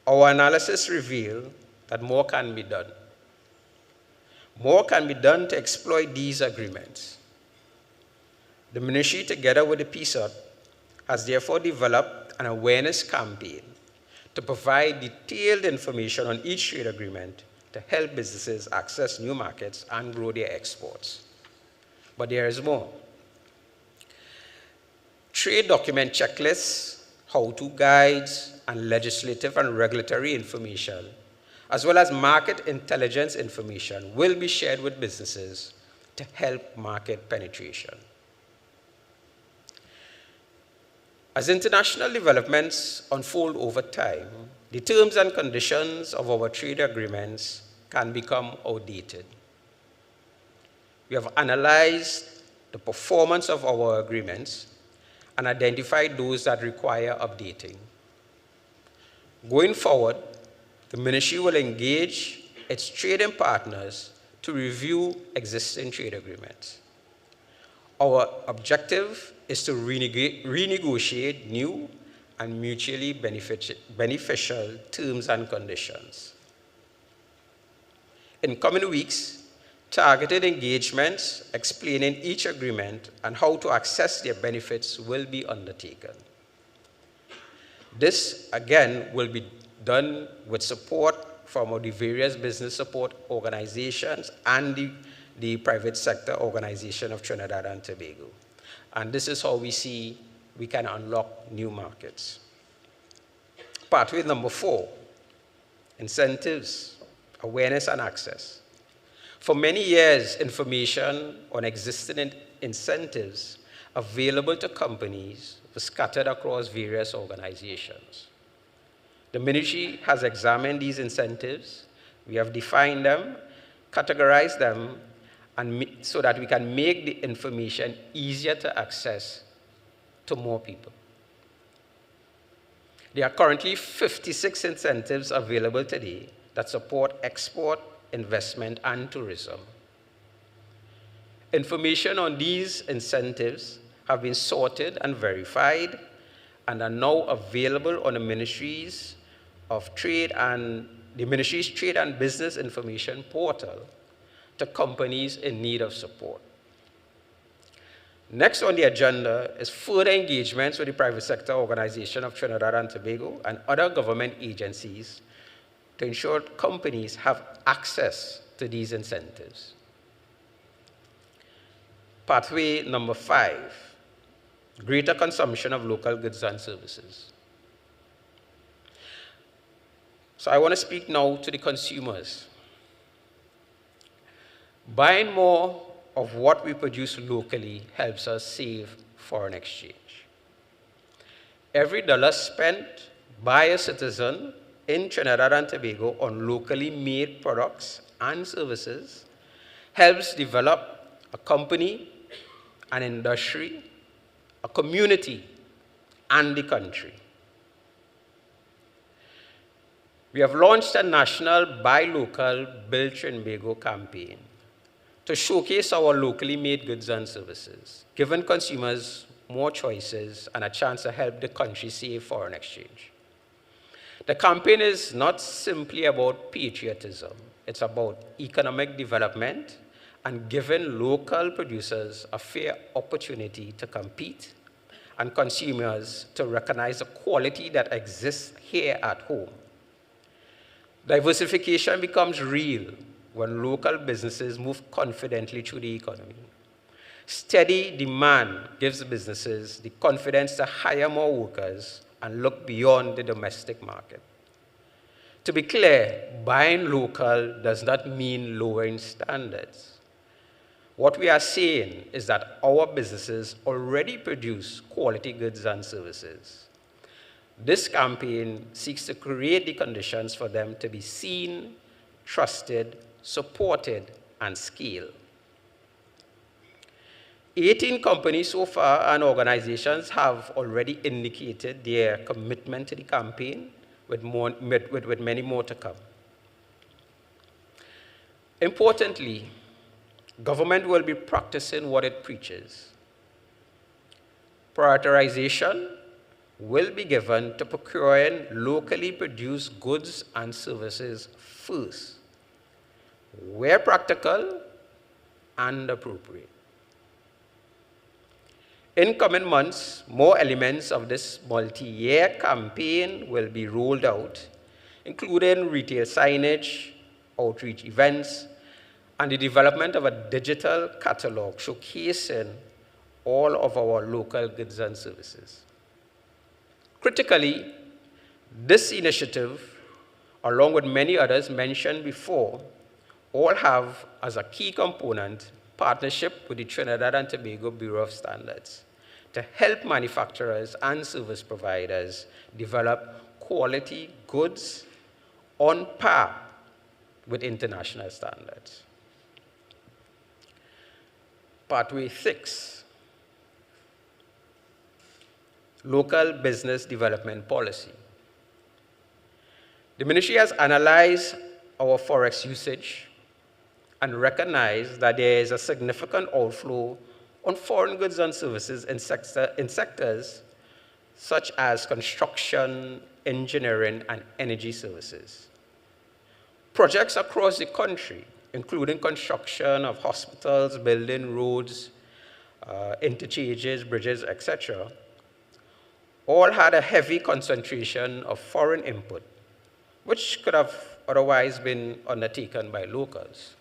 our analysis revealed that more can be done. More can be done to exploit these agreements. The ministry, together with the PSOT, has therefore developed an awareness campaign to provide detailed information on each trade agreement to help businesses access new markets and grow their exports. But there is more. Trade document checklists, how-to guides, and legislative and regulatory information, as well as market intelligence information, will be shared with businesses to help market penetration. As international developments unfold over time, the terms and conditions of our trade agreements can become outdated. We have analyzed the performance of our agreements and identified those that require updating. Going forward, the ministry will engage its trading partners to review existing trade agreements. Our objective is to renegotiate new and mutually beneficial terms and conditions. In coming weeks, targeted engagements explaining each agreement and how to access their benefits will be undertaken. This, again, will be done with support from the various business support organizations and the private sector organization of Trinidad and Tobago. And this is how we see we can unlock new markets. Pathway number 4, incentives, awareness and access. For many years, information on existing incentives available to companies was scattered across various organizations. The ministry has examined these incentives. We have defined them, categorized them, and so that we can make the information easier to access to more people. There are currently 56 incentives available today that support export, investment, and tourism. Information on these incentives have been sorted and verified and are now available on the Ministry's Trade and Business Information portal to companies in need of support. Next on the agenda is further engagements with the private sector organization of Trinidad and Tobago and other government agencies to ensure companies have access to these incentives. Pathway number 5, greater consumption of local goods and services. So I want to speak now to the consumers. Buying more of what we produce locally helps us save foreign exchange. Every dollar spent by a citizen in Trinidad and Tobago on locally made products and services helps develop a company, an industry, a community, and the country. We have launched a national Buy Local, Build Trinbago campaign to showcase our locally made goods and services, giving consumers more choices and a chance to help the country save foreign exchange. The campaign is not simply about patriotism. It's about economic development and giving local producers a fair opportunity to compete and consumers to recognize the quality that exists here at home. Diversification becomes real when local businesses move confidently through the economy. Steady demand gives businesses the confidence to hire more workers and look beyond the domestic market. To be clear, buying local does not mean lowering standards. What we are saying is that our businesses already produce quality goods and services. This campaign seeks to create the conditions for them to be seen, trusted, supported, and scaled. 18 companies so far and organizations have already indicated their commitment to the campaign, with many more to come. Importantly, government will be practicing what it preaches: prioritization, will be given to procuring locally produced goods and services first, where practical and appropriate. In coming months, more elements of this multi-year campaign will be rolled out, including retail signage, outreach events, and the development of a digital catalog showcasing all of our local goods and services. Critically, this initiative, along with many others mentioned before, all have as a key component partnership with the Trinidad and Tobago Bureau of Standards to help manufacturers and service providers develop quality goods on par with international standards. Pathway 6, local business development policy. The ministry has analyzed our forex usage and recognized that there is a significant outflow on foreign goods and services in sectors such as construction, engineering, and energy services. Projects across the country, including construction of hospitals, building roads, interchanges, bridges, etc., all had a heavy concentration of foreign input, which could have otherwise been undertaken by locals.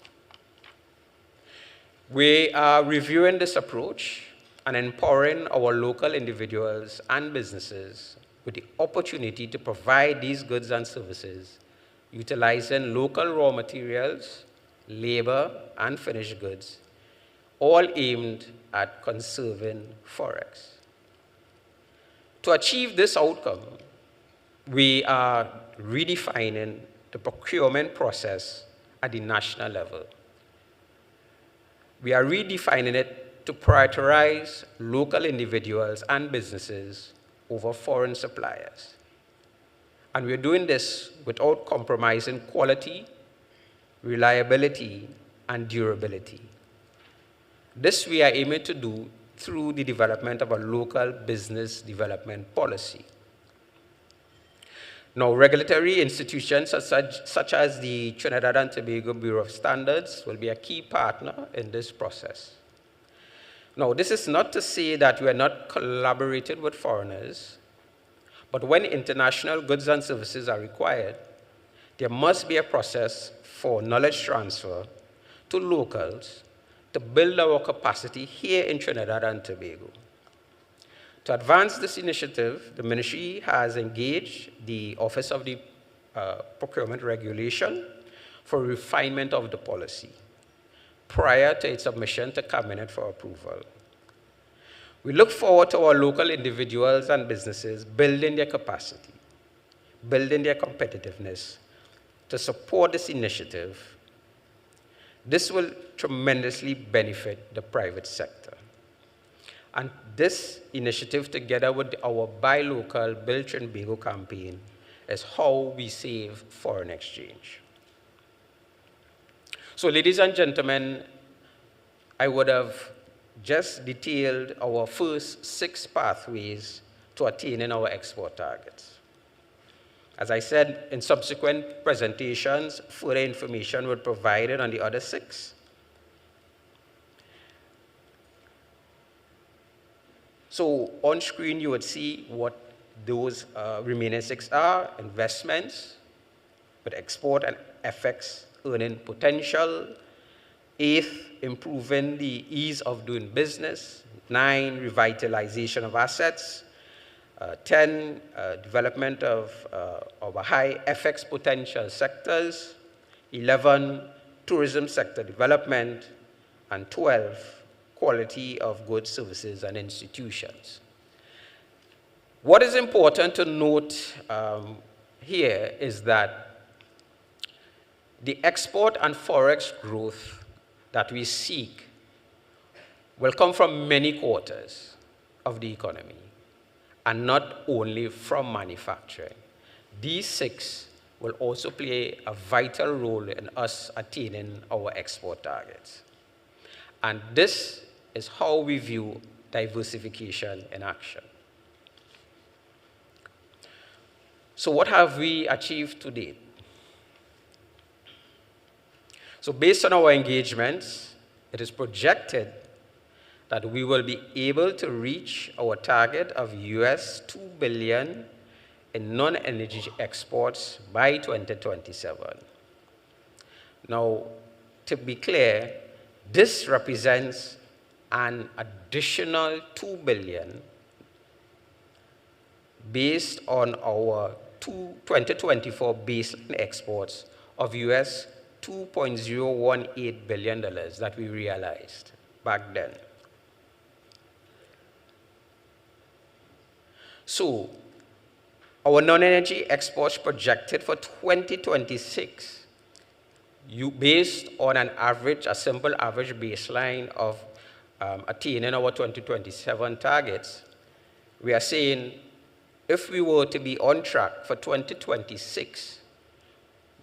We are reviewing this approach and empowering our local individuals and businesses with the opportunity to provide these goods and services, utilizing local raw materials, labor, and finished goods, all aimed at conserving forex. To achieve this outcome, we are redefining the procurement process at the national level. We are redefining it to prioritize local individuals and businesses over foreign suppliers. And we're doing this without compromising quality, reliability, and durability. This we are aiming to do through the development of a local business development policy. Now, regulatory institutions such as the Trinidad and Tobago Bureau of Standards will be a key partner in this process. Now, this is not to say that we are not collaborating with foreigners, but when international goods and services are required, there must be a process for knowledge transfer to locals to build our capacity here in Trinidad and Tobago. To advance this initiative, the ministry has engaged the Office of the Procurement Regulation for refinement of the policy prior to its submission to Cabinet for approval. We look forward to our local individuals and businesses building their capacity, building their competitiveness to support this initiative. This will tremendously benefit the private sector. And this initiative, together with our Buy Local, Build Trinbago campaign, is how we save foreign exchange. So, ladies and gentlemen, I would have just detailed our first 6 pathways to attaining our export targets. As I said, in subsequent presentations, further information will be provided on the other 6. So on screen, you would see what those remaining 6 are: investments with export and FX earning potential. 8th, improving the ease of doing business. 9, revitalization of assets. 10, development of our high FX potential sectors. 11, tourism sector development. And 12, quality of goods, services, and institutions. What is important to note here is that the export and forex growth that we seek will come from many quarters of the economy, and not only from manufacturing. These 6 will also play a vital role in us attaining our export targets. And this is how we view diversification in action. So what have we achieved to date? So based on our engagements, it is projected that we will be able to reach our target of US $2 billion in non-energy exports by 2027. Now, to be clear, this represents an additional $2 billion based on our 2024 baseline exports of US $2.018 billion that we realized back then. So, our non-energy exports projected for 2026, based on a simple average baseline of attaining our 2027 targets, we are saying if we were to be on track for 2026,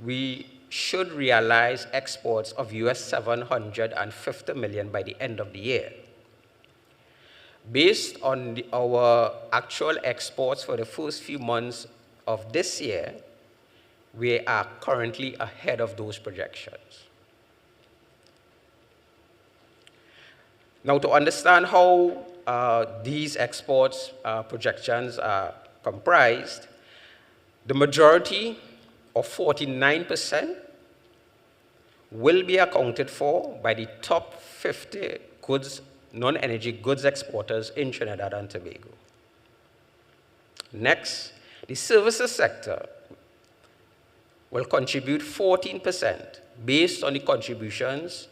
we should realize exports of US $750 million by the end of the year. Based on our actual exports for the first few months of this year, we are currently ahead of those projections. Now, to understand how these exports projections are comprised, the majority of 49% will be accounted for by the top 50 non-energy goods exporters in Trinidad and Tobago. Next, the services sector will contribute 14% based on the contributions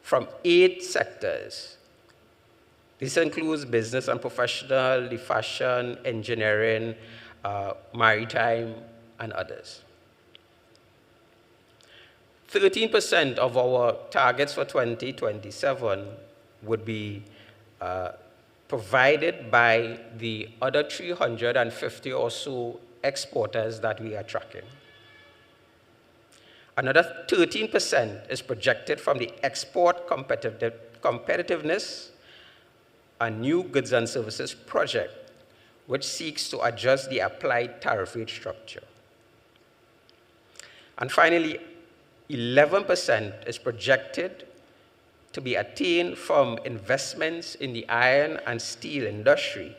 from 8 sectors. This includes business and professional, the fashion, engineering, maritime, and others. 13% of our targets for 2027 would be provided by the other 350 or so exporters that we are tracking. Another 13% is projected from the export competitiveness and new goods and services project, which seeks to adjust the applied tariff rate structure. And finally, 11% is projected to be attained from investments in the iron and steel industry.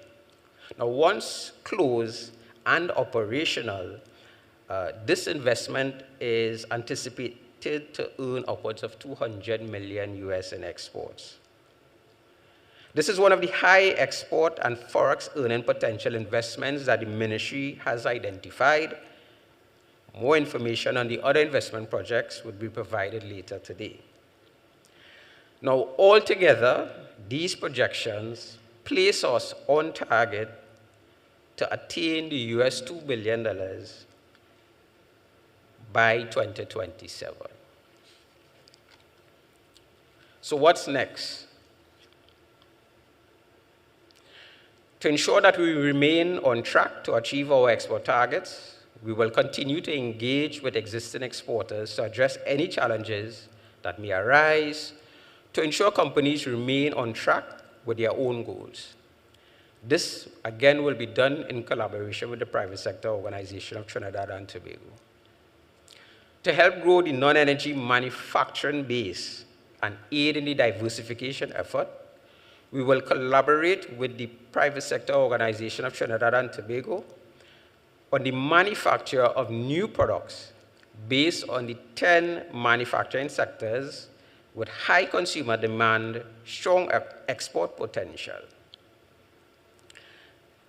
Now, once closed and operational, this investment is anticipated to earn upwards of $200 million US in exports. This is one of the high export and forex earning potential investments that the ministry has identified. More information on the other investment projects would be provided later today. Now, altogether, these projections place us on target to attain the US $2 billion by 2027. So what's next? To ensure that we remain on track to achieve our export targets, we will continue to engage with existing exporters to address any challenges that may arise to ensure companies remain on track with their own goals. This, again, will be done in collaboration with the private sector organization of Trinidad and Tobago. To help grow the non-energy manufacturing base and aid in the diversification effort, we will collaborate with the private sector organization of Trinidad and Tobago on the manufacture of new products based on the 10 manufacturing sectors with high consumer demand, strong export potential.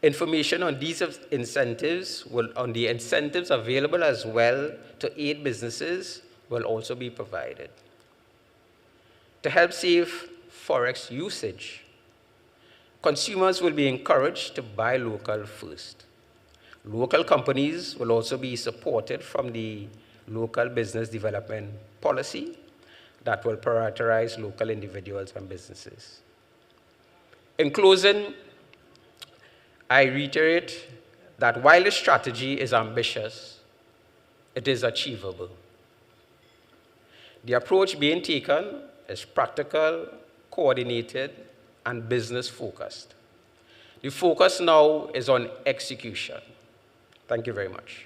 Information on these incentives, on the incentives available as well to aid businesses, will also be provided. To help save forex usage, consumers will be encouraged to buy local first. Local companies will also be supported from the local business development policy that will prioritize local individuals and businesses. In closing, I reiterate that while the strategy is ambitious, it is achievable. The approach being taken is practical, coordinated, and business-focused. The focus now is on execution. Thank you very much.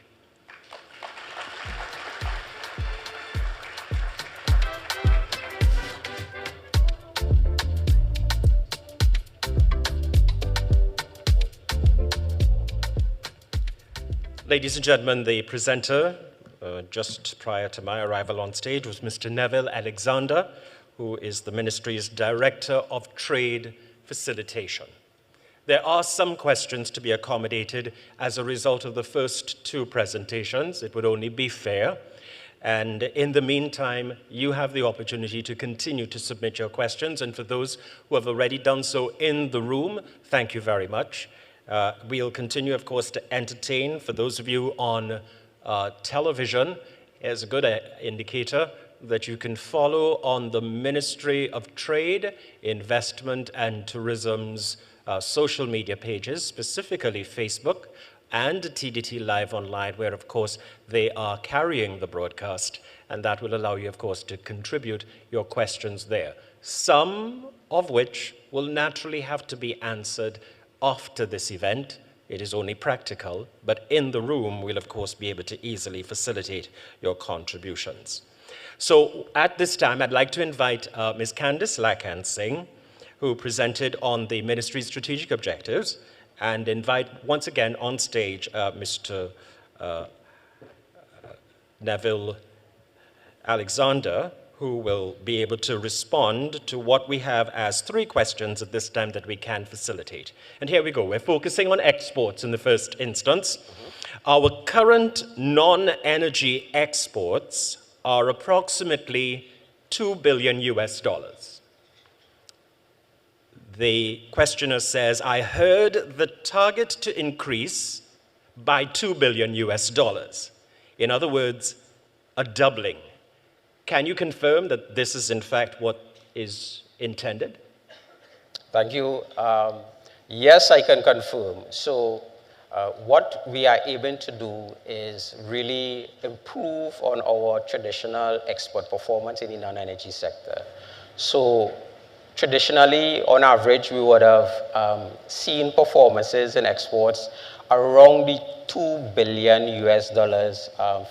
Ladies and gentlemen, the presenter just prior to my arrival on stage was Mr. Neville Alexander, who is the Ministry's Director of Trade Facilitation. There are some questions to be accommodated as a result of the first two presentations. It would only be fair. And in the meantime, you have the opportunity to continue to submit your questions. And for those who have already done so in the room, thank you very much. We'll continue, of course, to entertain. For those of you on television, here's a good indicator that you can follow on the Ministry of Trade, Investment and Tourism's social media pages, specifically Facebook and TDT Live Online, where, of course, they are carrying the broadcast, and that will allow you, of course, to contribute your questions there, some of which will naturally have to be answered after this event. It is only practical, but in the room, we'll, of course, be able to easily facilitate your contributions. So at this time, I'd like to invite Ms. Candice Lakan-Singh, who presented on the Ministry's strategic objectives, and invite once again on stage Mr. Neville Alexander, who will be able to respond to what we have as 3 questions at this time that we can facilitate. And here we go. We're focusing on exports in the first instance. Our current non-energy exports are approximately $2 billion. The questioner says, I heard the target to increase by $2 billion. In other words, a doubling. Can you confirm that this is in fact what is intended? Thank you. Yes, I can confirm. So what we are able to do is really improve on our traditional export performance in the non-energy sector. So traditionally, on average, we would have seen performances in exports around the $2 billion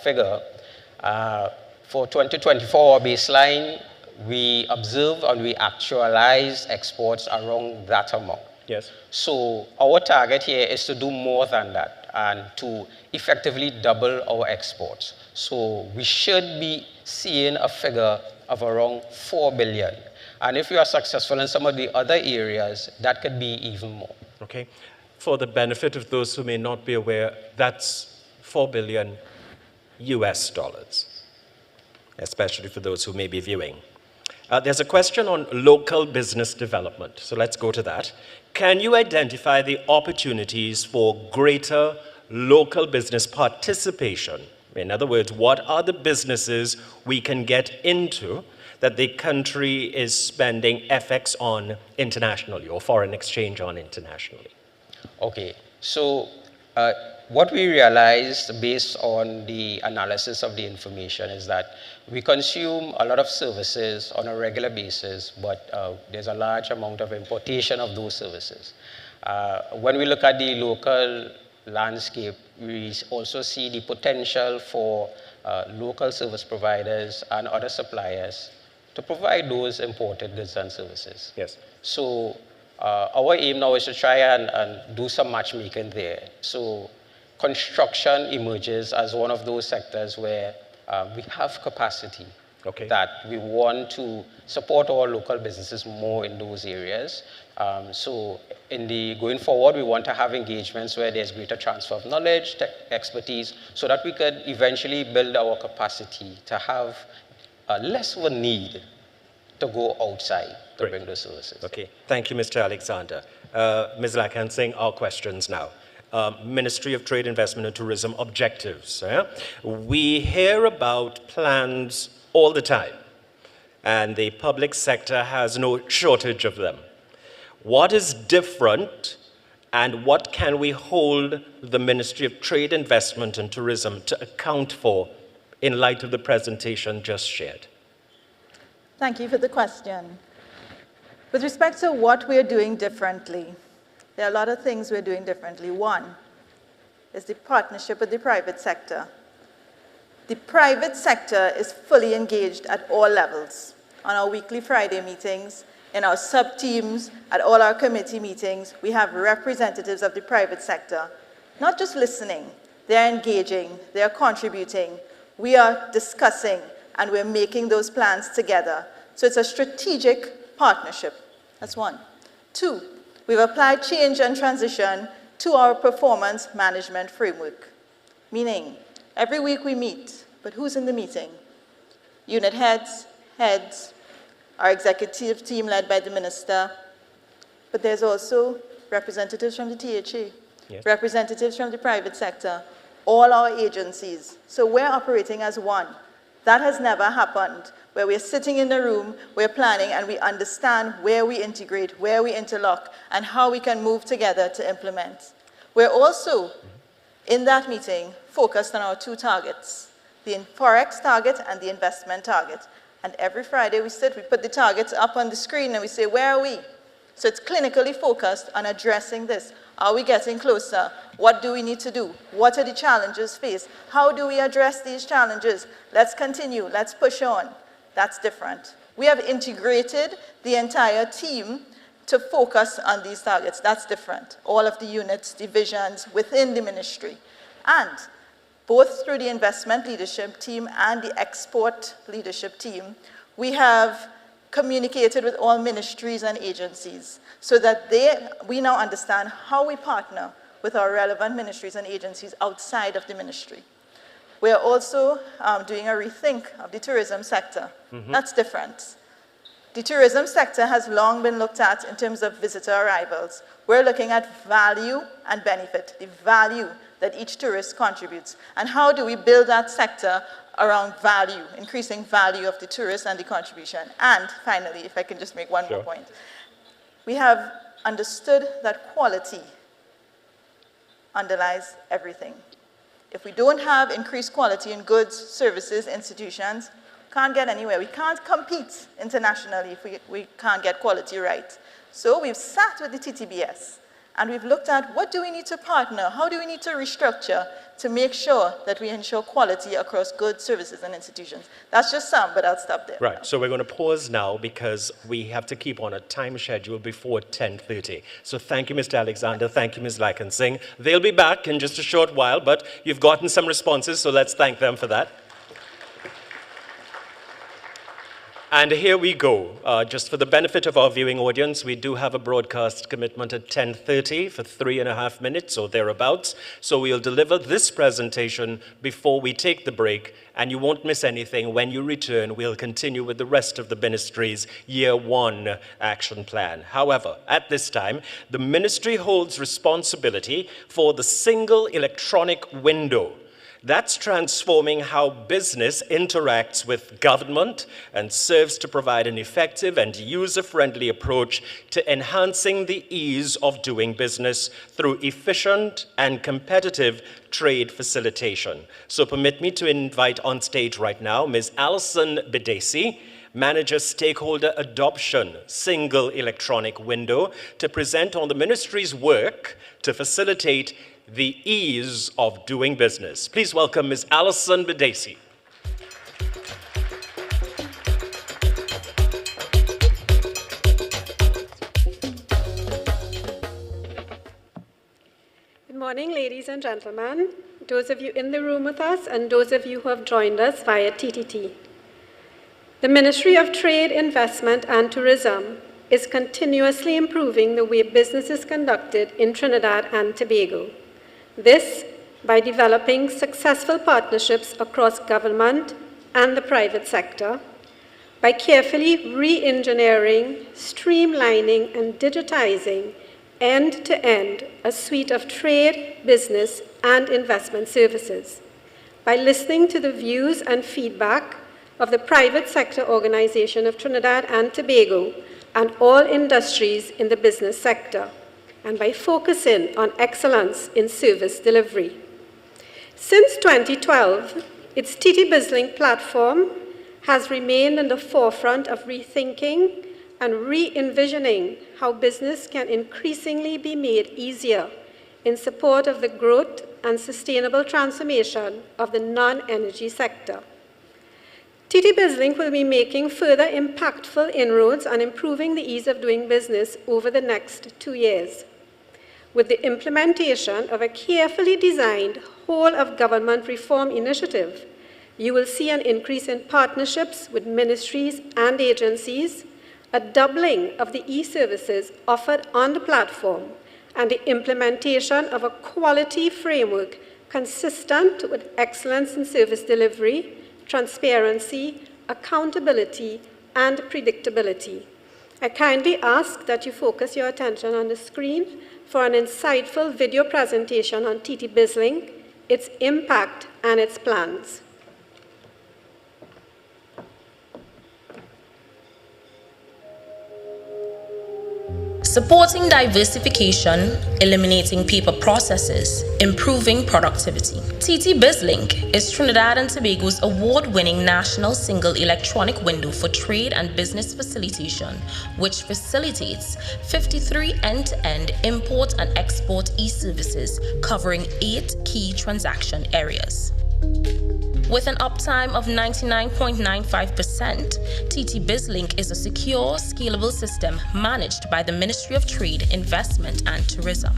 figure. For 2024, our baseline, we observed and we actualized exports around that amount. Yes. So our target here is to do more than that and to effectively double our exports. So we should be seeing a figure of around 4 billion. And if we are successful in some of the other areas, that could be even more. Okay. For the benefit of those who may not be aware, that's $4 billion, especially for those who may be viewing. There's a question on local business development, so let's go to that. Can you identify the opportunities for greater local business participation? In other words, what are the businesses we can get into that the country is spending FX on internationally, or foreign exchange on internationally? Okay, so what we realized based on the analysis of the information is that we consume a lot of services on a regular basis, but there's a large amount of importation of those services. When we look at the local landscape, we also see the potential for local service providers and other suppliers to provide those imported goods and services. Yes. So our aim now is to try and do some matchmaking there. So construction emerges as one of those sectors where we have capacity, okay, that we want to support our local businesses more in those areas. So going forward, we want to have engagements where there's greater transfer of knowledge, expertise, so that we could eventually build our capacity to have less of a need to go outside to bring those services. Okay, thank you, Mr. Alexander. Ms. Lakan-Singh, our questions now. Ministry of Trade, Investment and Tourism objectives. We hear about plans all the time, and the public sector has no shortage of them. What is different, and what can we hold the Ministry of Trade, Investment and Tourism to account for in light of the presentation just shared? Thank you for the question. With respect to what we're doing differently, there are a lot of things we're doing differently. One is the partnership with the private sector. The private sector is fully engaged at all levels. On our weekly Friday meetings, in our sub-teams, at all our committee meetings, we have representatives of the private sector, not just listening. they're engaging, they're contributing, we are discussing, and we're making those plans together. So it's a strategic partnership. That's one. Two, we've applied change and transition to our performance management framework, meaning every week we meet, but who's in the meeting? Unit heads, our executive team led by the minister, but there's also representatives from the THA, Yes. representatives from the private sector, all our agencies. So we're operating as one. That has never happened, where we're sitting in the room, we're planning, and we understand where we integrate, where we interlock, and how we can move together to implement. We're also, in that meeting, focused on our two targets, the Forex target and the investment target. And every Friday we sit, we put the targets up on the screen, and we say, where are we? So it's clinically focused on addressing this. Are we getting closer? What do we need to do? What are the challenges faced? How do we address these challenges? Let's continue, let's push on. That's different. We have integrated the entire team to focus on these targets. That's different. All of the units, divisions within the ministry. And both through the investment leadership team and the export leadership team, we have communicated with all ministries and agencies so that we now understand how we partner with our relevant ministries and agencies outside of the ministry. We are also doing a rethink of the tourism sector. That's different. The tourism sector has long been looked at in terms of visitor arrivals. We're looking at value and benefit, the value that each tourist contributes, and how do we build that sector around value, increasing value of the tourist and the contribution. And finally, if I can just make one more point, we have understood that quality underlies everything. If we don't have increased quality in goods, services, institutions, can't get anywhere. We can't compete internationally if we can't get quality right. So we've sat with the TTBS and we've looked at what do we need to partner, how do we need to restructure to make sure that we ensure quality across goods, services, and institutions. That's just some, but I'll stop there. Right, so we're going to pause now because we have to keep on a time schedule before 10:30. So thank you, Mr. Alexander. Thank you, Ms. Lycan Singh. They'll be back in just a short while, but you've gotten some responses, so let's thank them for that. And here we go. Just for the benefit of our viewing audience, we do have a broadcast commitment at 10:30 for 3.5 minutes or thereabouts. So we'll deliver this presentation before we take the break, and you won't miss anything. When you return, we'll continue with the rest of the ministry's Year 1 action plan. However, at this time, the ministry holds responsibility for the single electronic window. That's transforming how business interacts with government and serves to provide an effective and user-friendly approach to enhancing the ease of doing business through efficient and competitive trade facilitation. So permit me to invite on stage right now Ms. Alison Bedesi, Manager Stakeholder Adoption, Single Electronic Window, to present on the ministry's work to facilitate the ease of doing business. Please welcome Ms. Alison Bedesi. Good morning, ladies and gentlemen, those of you in the room with us and those of you who have joined us via TTT. The Ministry of Trade, Investment and Tourism is continuously improving the way business is conducted in Trinidad and Tobago. This by developing successful partnerships across government and the private sector, by carefully re-engineering, streamlining, and digitizing end-to-end a suite of trade, business, and investment services, by listening to the views and feedback of the private sector organization of Trinidad and Tobago and all industries in the business sector, and by focusing on excellence in service delivery. Since 2012, its TT BizLink platform has remained in the forefront of rethinking and re-envisioning how business can increasingly be made easier in support of the growth and sustainable transformation of the non-energy sector. TT BizLink will be making further impactful inroads on improving the ease of doing business over the next 2 years, with the implementation of a carefully designed whole of government reform initiative, you will see an increase in partnerships with ministries and agencies, a doubling of the e-services offered on the platform, and the implementation of a quality framework consistent with excellence in service delivery, transparency, accountability, and predictability. I kindly ask that you focus your attention on the screen for an insightful video presentation on TT BizLink, its impact, and its plans. Supporting diversification, eliminating paper processes, improving productivity. TT BizLink is Trinidad and Tobago's award-winning national single electronic window for trade and business facilitation, which facilitates 53 end-to-end import and export e-services covering 8 key transaction areas. With an uptime of 99.95%, TT BizLink is a secure, scalable system managed by the Ministry of Trade, Investment and Tourism.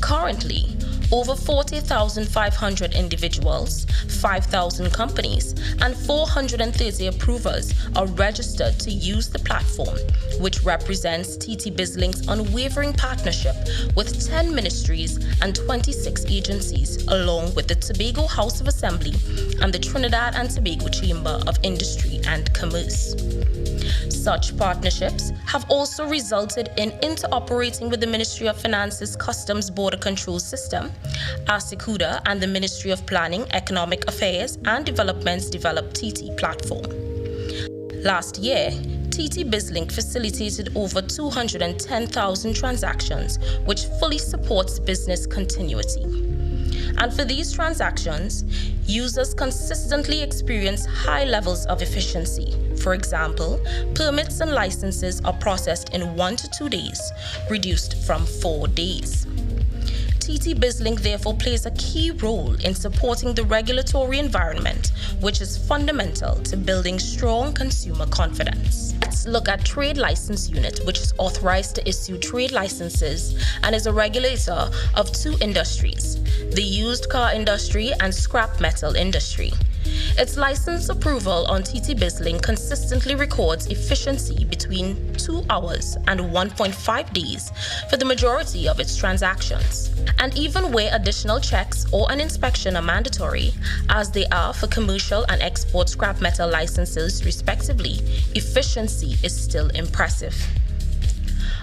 Currently, over 40,500 individuals, 5,000 companies, and 430 approvers are registered to use the platform, which represents TT BizLink's unwavering partnership with 10 ministries and 26 agencies, along with the Tobago House of Assembly and the Trinidad and Tobago Chamber of Industry and Commerce. Such partnerships have also resulted in interoperating with the Ministry of Finance's Customs Border Control System, ASECUDA, and the Ministry of Planning, Economic Affairs and Development's developed TT platform. Last year, TT BizLink facilitated over 210,000 transactions, which fully supports business continuity. And for these transactions, users consistently experience high levels of efficiency. For example, permits and licenses are processed in 1 to 2 days, reduced from 4 days. TT BizLink therefore plays a key role in supporting the regulatory environment, which is fundamental to building strong consumer confidence. Let's look at Trade License Unit, which is authorized to issue trade licenses and is a regulator of 2 industries, the used car industry and scrap metal industry. Its license approval on TT BizLink consistently records efficiency between 2 hours and 1.5 days for the majority of its transactions. And even where additional checks or an inspection are mandatory, as they are for commercial and export scrap metal licenses respectively, efficiency is still impressive.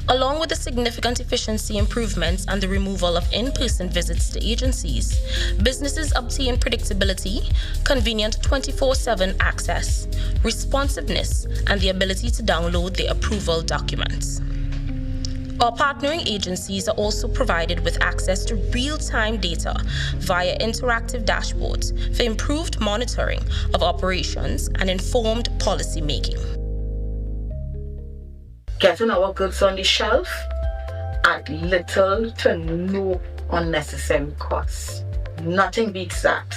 Along with the significant efficiency improvements and the removal of in-person visits to agencies, businesses obtain predictability, convenient 24/7 access, responsiveness, and the ability to download their approval documents. Our partnering agencies are also provided with access to real-time data via interactive dashboards for improved monitoring of operations and informed policy making. Getting our goods on the shelf at little to no unnecessary costs. Nothing beats that.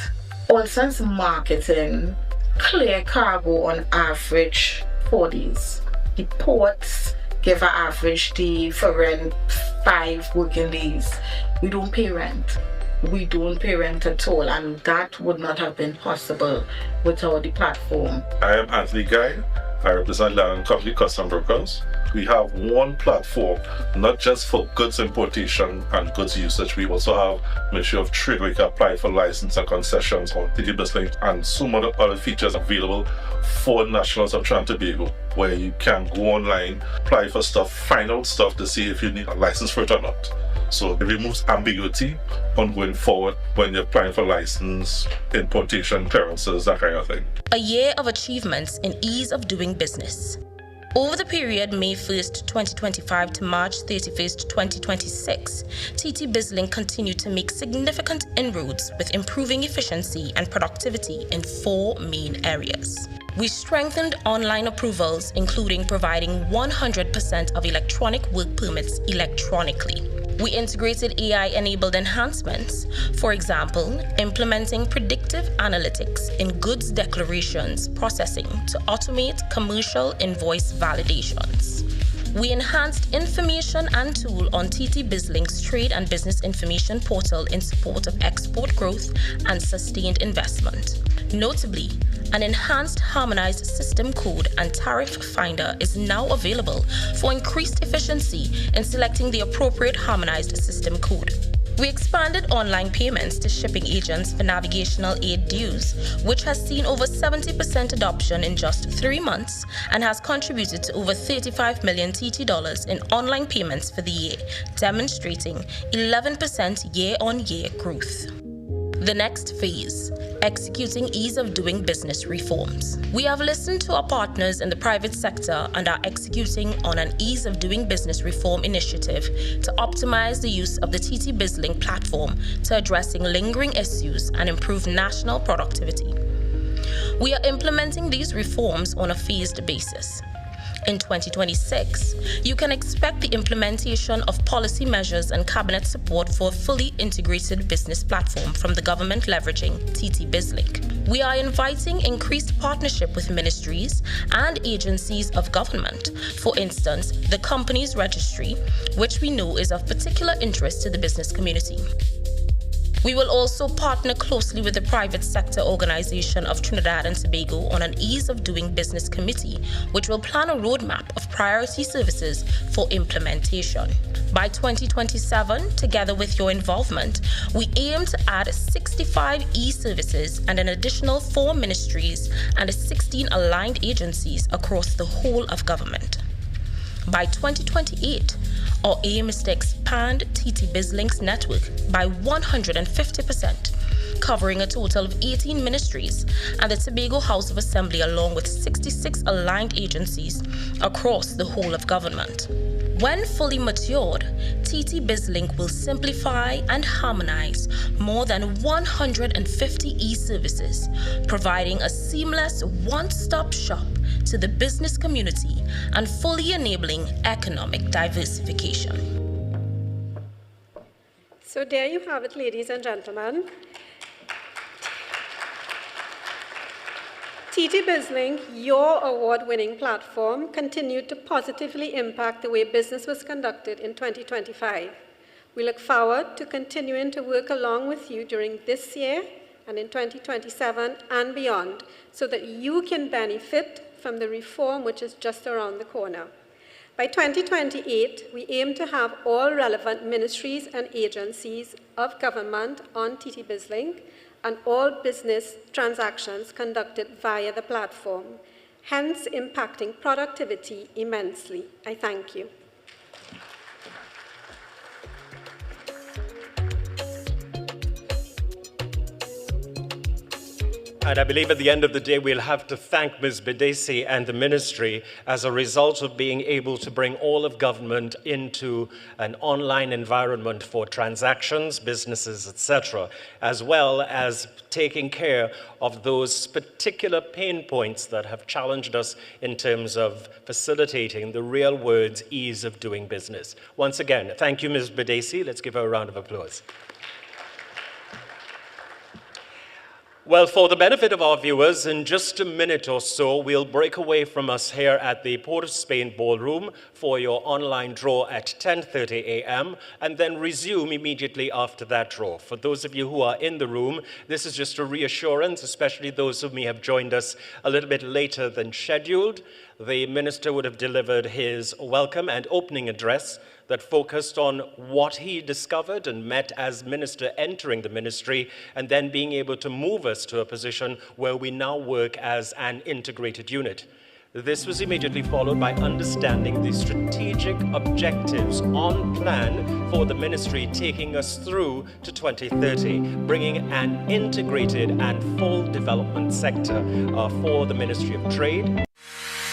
Olsen's marketing clear cargo on average 4 days. The ports give an average day for rent 5 working days. We don't pay rent. We don't pay rent at all, and that would not have been possible without the platform. I am Anthony Guy. I represent Land & Company Custom Brokers. We have one platform, not just for goods importation and goods usage. We also have Ministry of Trade where you can apply for license and concessions on TT BizLink, and so many other features available for nationals of Trinidad and Tobago, where you can go online, apply for stuff, find out stuff to see if you need a license for it or not. So it removes ambiguity on going forward when you're applying for license, importation, clearances, that kind of thing. A year of achievements in ease of doing business. Over the period May 1st, 2025 to March 31st, 2026, TT BizLink continued to make significant inroads with improving efficiency and productivity in 4 main areas. We strengthened online approvals, including providing 100% of electronic work permits electronically. We integrated AI-enabled enhancements, for example, implementing predictive analytics in goods declarations processing to automate commercial invoice validations. We enhanced information and tool on TT BizLink's trade and business information portal in support of export growth and sustained investment. Notably, an enhanced harmonized system code and tariff finder is now available for increased efficiency in selecting the appropriate harmonized system code. We expanded online payments to shipping agents for navigational aid dues, which has seen over 70% adoption in just 3 months and has contributed to over 35 million TT dollars in online payments for the year, demonstrating 11% year-on-year growth. The next phase, executing ease of doing business reforms. We have listened to our partners in the private sector and are executing on an ease of doing business reform initiative to optimize the use of the TT BizLink platform to addressing lingering issues and improve national productivity. We are implementing these reforms on a phased basis. In 2026, you can expect the implementation of policy measures and cabinet support for a fully integrated business platform from the government leveraging TT BizLink. We are inviting increased partnership with ministries and agencies of government, for instance, the Companies Registry, which we know is of particular interest to the business community. We will also partner closely with the private sector organization of Trinidad and Tobago on an ease of doing business committee, which will plan a roadmap of priority services for implementation. By 2027, together with your involvement, we aim to add 65 e-services and an additional 4 ministries and 16 aligned agencies across the whole of government. By 2028, our aim is to expand TT BizLink's network by 150%, covering a total of 18 ministries and the Tobago House of Assembly along with 66 aligned agencies across the whole of government. When fully matured, TT BizLink will simplify and harmonize more than 150 e-services, providing a seamless one-stop shop to the business community and fully enabling economic diversification. So there you have it, ladies and gentlemen. TT BizLink, your award-winning platform, continued to positively impact the way business was conducted in 2025. We look forward to continuing to work along with you during this year and in 2027 and beyond, so that you can benefit from the reform which is just around the corner. By 2028, we aim to have all relevant ministries and agencies of government on TT BizLink and all business transactions conducted via the platform, hence impacting productivity immensely. I thank you. And I believe at the end of the day, we'll have to thank Ms. Bidesi and the ministry as a result of being able to bring all of government into an online environment for transactions, businesses, etc., as well as taking care of those particular pain points that have challenged us in terms of facilitating the real world's ease of doing business. Once again, thank you, Ms. Bidesi. Let's give her a round of applause. Well, for the benefit of our viewers, in just a minute or so, we'll break away from us here at the Port of Spain Ballroom for your online draw at 10:30 a.m. and then resume immediately after that draw. For those of you who are in the room, this is just a reassurance, especially those who may have joined us a little bit later than scheduled. The minister would have delivered his welcome and opening address that focused on what he discovered and met as minister entering the ministry, and then being able to move us to a position where we now work as an integrated unit. This was immediately followed by understanding the strategic objectives on plan for the ministry, taking us through to 2030, bringing an integrated and full development sector for the Ministry of Trade.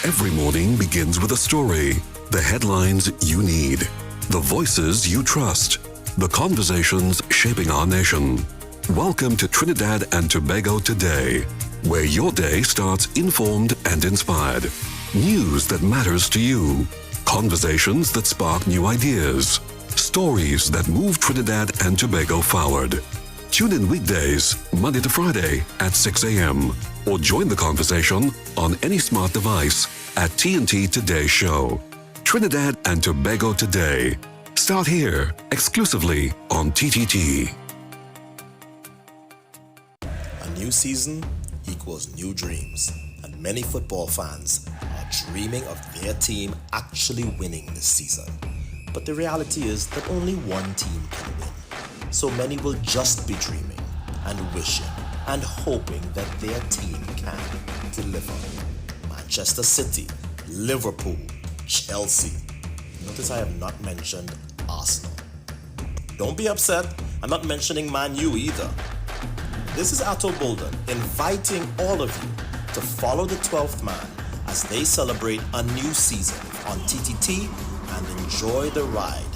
Every morning begins with a story, the headlines you need, the voices you trust, the conversations shaping our nation. Welcome to Trinidad and Tobago Today, where your day starts informed and inspired. News that matters to you, conversations that spark new ideas, stories that move Trinidad and Tobago forward. Tune in weekdays, Monday to Friday at 6 a.m. or join the conversation on any smart device at TNT Today Show. Trinidad and Tobago Today. Start here, exclusively on TTT. A new season equals new dreams, and many football fans are dreaming of their team actually winning this season. But the reality is that only one team can win. So many will just be dreaming and wishing and hoping that their team can deliver. Manchester City, Liverpool, Chelsea. Notice I have not mentioned Arsenal. Don't be upset, I'm not mentioning Man U either. This is Atto Bolden inviting all of you to follow the 12th man as they celebrate a new season on TTT and enjoy the ride